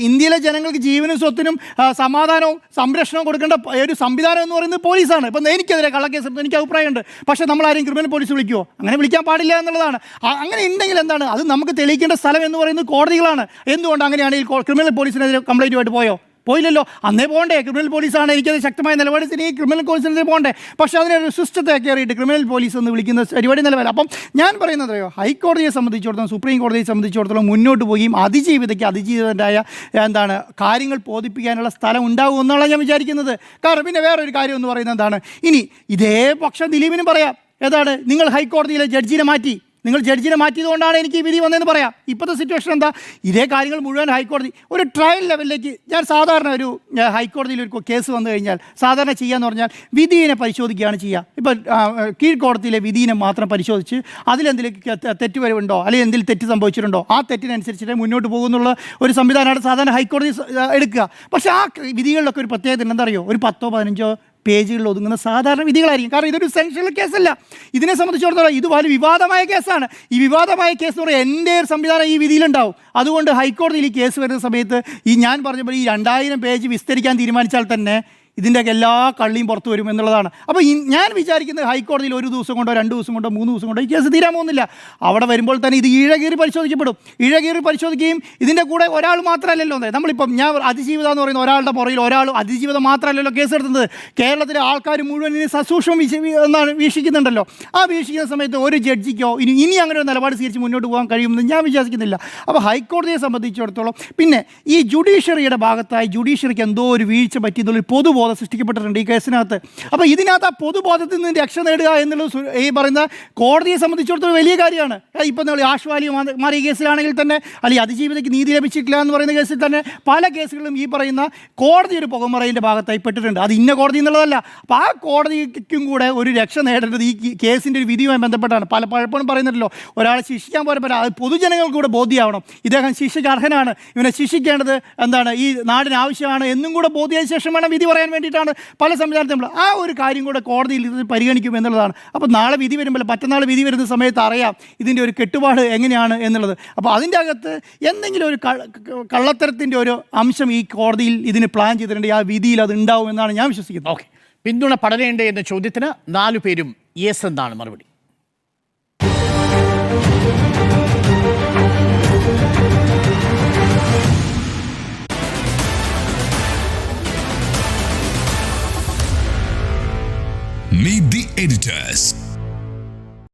ഇന്ത്യയിലെ ജനങ്ങൾക്ക് ജീവനും സ്വത്തിനും സമാധാനവും സംരക്ഷണവും കൊടുക്കേണ്ട ഒരു സംവിധാനം എന്ന് പറയുന്നത് പോലീസാണ്. ഇപ്പം എനിക്കെതിരെ കള്ളക്കേസ് എടുത്ത് എനിക്ക് അഭിപ്രായമുണ്ട്, പക്ഷേ നമ്മളാരെയും ക്രിമിനൽ പോലീസ് വിളിക്കുമോ? അങ്ങനെ വിളിക്കാൻ പാടില്ല എന്നുള്ളതാണ്. അങ്ങനെ ഉണ്ടെങ്കിൽ എന്താണ്? അത് നമുക്ക് തെളിയിക്കേണ്ട സ്ഥലം എന്ന് പറയുന്നത് കോടതികളാണ്. എന്തുകൊണ്ട് അങ്ങനെയാണെങ്കിൽ ക്രിമിനൽ പോലീസിനെതിരെ കംപ്ലൈൻറ്റുമായിട്ട് പോയില്ലല്ലോ? അന്നേ പോകണ്ടേ? ക്രിമിനൽ പോലീസാണ്, എനിക്കത് ശക്തമായ നിലപാട് ഈ ക്രിമിനൽ പോലീസിനെതിരെ പോകണ്ടേ? പക്ഷേ അതിനൊരു സിസ്റ്റത്തെ കയറിയിട്ട് ക്രിമിനൽ പോലീസ് എന്ന് വിളിക്കുന്ന പരിപാടി നിലവിൽ. അപ്പം ഞാൻ പറയുന്നത് അറിയോ, ഹൈക്കോടതിയെ സംബന്ധിച്ചിടത്തോളം സുപ്രീം കോടതിയെ സംബന്ധിച്ചിടത്തോളം മുന്നോട്ട് പോവുകയും അതിജീവിതൻ്റെതായ കാര്യങ്ങൾ ബോധിപ്പിക്കാനുള്ള സ്ഥലം ഉണ്ടാകും എന്നാണ് ഞാൻ വിചാരിക്കുന്നത്. കാരണം പിന്നെ വേറൊരു കാര്യം എന്ന് പറയുന്നത് എന്താണ്? ഇനി ഇതേ പക്ഷം ദിലീപിനും പറയാം, ഏതാണ്? നിങ്ങൾ ഹൈക്കോടതിയിലെ ജഡ്ജിനെ മാറ്റിയതുകൊണ്ടാണ് എനിക്ക് ഈ വിധി വന്നതെന്ന് പറയാം. ഇപ്പോഴത്തെ സിറ്റുവേഷൻ എന്താ? ഇതേ കാര്യങ്ങൾ മുഴുവൻ ഹൈക്കോടതി ഒരു ട്രയൽ ലെവലിലേക്ക്, ഞാൻ സാധാരണ ഒരു ഹൈക്കോടതിയിൽ ഒരു കേസ് വന്നു കഴിഞ്ഞാൽ സാധാരണ ചെയ്യാന്ന് പറഞ്ഞാൽ വിധിയെ പരിശോധിക്കുകയാണ് ചെയ്യുക. ഇപ്പോൾ കീഴ്ക്കോടതിയിലെ വിധിയെ മാത്രം പരിശോധിച്ച് അതിലെന്തെങ്കിലും തെറ്റുവരവുണ്ടോ അല്ലെങ്കിൽ എന്തെങ്കിലും തെറ്റ് സംഭവിച്ചിട്ടുണ്ടോ ആ തെറ്റിനനുസരിച്ചിട്ട് മുന്നോട്ട് പോകുന്നുള്ള ഒരു സംവിധാനമാണ് സാധാരണ ഹൈക്കോടതി എടുക്കുക. പക്ഷേ ആ വിധികളിലൊക്കെ ഒരു പ്രത്യേകത എന്താ അറിയോ? ഒരു 10-15 പേജുകളിൽ ഒതുങ്ങുന്ന സാധാരണ വിധികളായിരിക്കും. കാരണം ഇതൊരു സെൻട്രൽ കേസല്ല. ഇതിനെ സംബന്ധിച്ചിടത്തോളം ഇത് വലിയ വിവാദമായ കേസാണ്. ഈ വിവാദമായ കേസ് എന്ന് പറയുമ്പോൾ എൻ്റെ ഒരു സംവിധാനം ഈ വിധിയിലുണ്ടാവും. അതുകൊണ്ട് ഹൈക്കോടതിയിൽ ഈ കേസ് വരുന്ന സമയത്ത് ഞാൻ പറഞ്ഞപ്പോൾ ഈ 2000 പേജ് വിസ്തരിക്കാൻ തീരുമാനിച്ചാൽ തന്നെ ഇതിൻ്റെയൊക്കെ എല്ലാ കള്ളിയും പുറത്തു വരും എന്നുള്ളതാണ്. അപ്പോൾ ഞാൻ വിചാരിക്കുന്നത് ഹൈക്കോടതിയിൽ 1 ദിവസം കൊണ്ടോ 2 ദിവസം കൊണ്ടോ 3 ദിവസം കൊണ്ടോ ഈ കേസ് തീരാൻ പോകുന്നില്ല. അവിടെ വരുമ്പോൾ തന്നെ ഇത് ഇഴകീറി പരിശോധിക്കുകയും ഇതിൻ്റെ കൂടെ ഒരാൾ മാത്രമല്ലല്ലോ. നമ്മളിപ്പം ഞാൻ അതിജീവിത എന്ന് പറയുന്ന ഒരാളുടെ പുറകിൽ ഒരാൾ അതിജീവിതം മാത്രമല്ലല്ലോ കേസെടുത്തത്. കേരളത്തിലെ ആൾക്കാർ മുഴുവൻ ഇനി സസൂക്ഷ്മം എന്നാണ് വീക്ഷിക്കുന്നുണ്ടല്ലോ. ആ വീക്ഷിക്കുന്ന സമയത്ത് ഒരു ജഡ്ജിക്കോ ഇനി അങ്ങനെ ഒരു നിലപാട് സ്വീകരിച്ച് മുന്നോട്ട് പോകാൻ കഴിയുമെന്ന് ഞാൻ വിശ്വസിക്കുന്നില്ല. അപ്പോൾ ഹൈക്കോടതിയെ സംബന്ധിച്ചിടത്തോളം പിന്നെ ഈ ജുഡീഷ്യറിയുടെ ഭാഗത്തായി ജുഡീഷ്യറിക്ക് എന്തോ ഒരു വീഴ്ച പറ്റിയെന്നുള്ളൊരു പൊതുബോധം സൃഷ്ടിക്കപ്പെട്ടിട്ടുണ്ട് ഈ കേസിനകത്ത്. അപ്പോൾ ഇതിനകത്ത് ആ പൊതുബോധത്തിൽ നിന്ന് രക്ഷ നേടുക എന്നുള്ളത് ഈ പറയുന്ന കോടതിയെ സംബന്ധിച്ചിടത്തോളം വലിയ കാര്യമാണ്. ഇപ്പം ആശ്വാലി മാറിയ കേസിലാണെങ്കിൽ തന്നെ, അല്ലെങ്കിൽ അതിജീവിതയ്ക്ക് നീതി ലഭിച്ചിട്ടില്ല എന്ന് പറയുന്ന കേസിൽ തന്നെ പല കേസുകളും ഈ പറയുന്ന കോടതി ഒരു പുകമറയിൻ്റെ ഭാഗത്തായി പെട്ടിട്ടുണ്ട്. അത് ഇന്ന കോടതി എന്നുള്ളതല്ല. അപ്പോൾ ആ കോടതിക്കും കൂടെ ഒരു രക്ഷ നേടേണ്ടത് ഈ കേസിൻ്റെ ഒരു വിധിയുമായി ബന്ധപ്പെട്ടാണ്. പലപ്പോഴും പറയുന്നുണ്ടല്ലോ, ഒരാളെ ശിക്ഷിക്കാൻ പോരപ്പോ അത് പൊതുജനങ്ങൾക്ക് കൂടെ ബോധ്യമാവണം. ഇദ്ദേഹം ശിക്ഷയ്ക്ക് അർഹനാണ്, ഇവനെ ശിക്ഷിക്കേണ്ടത് എന്താണ്, ഈ നാടിന് ആവശ്യമാണ് എന്നും കൂടെ ബോധ്യമായ ശേഷം വേണം വിധി പറയാൻ വേണ്ടിയിട്ടാണ് പല സംവിധാനത്തിലും ആ ഒരു കാര്യം കൂടെ കോടതിയിൽ ഇത് പരിഗണിക്കും എന്നുള്ളതാണ്. അപ്പോൾ നാളെ വിധി വരുമ്പോൾ മറ്റന്നാൾ വിധി വരുന്ന സമയത്ത് അറിയാം ഇതിൻ്റെ ഒരു കെട്ടുപാട് എങ്ങനെയാണ് എന്നുള്ളത്. അപ്പോൾ അതിൻ്റെ അകത്ത് എന്തെങ്കിലും ഒരു കള്ളത്തരത്തിൻ്റെ ഒരു അംശം ഈ കോടതിയിൽ ഇതിന് പ്ലാൻ ചെയ്തിട്ടുണ്ടെങ്കിൽ ആ വിധിയിൽ അത് ഉണ്ടാവും എന്നാണ് ഞാൻ വിശ്വസിക്കുന്നത്. ഓക്കെ, പിന്തുണ പടരേണ്ടേ എന്ന ചോദ്യത്തിന് 4 പേരും യെസ് എന്നാണ് മറുപടി. Meet the editors.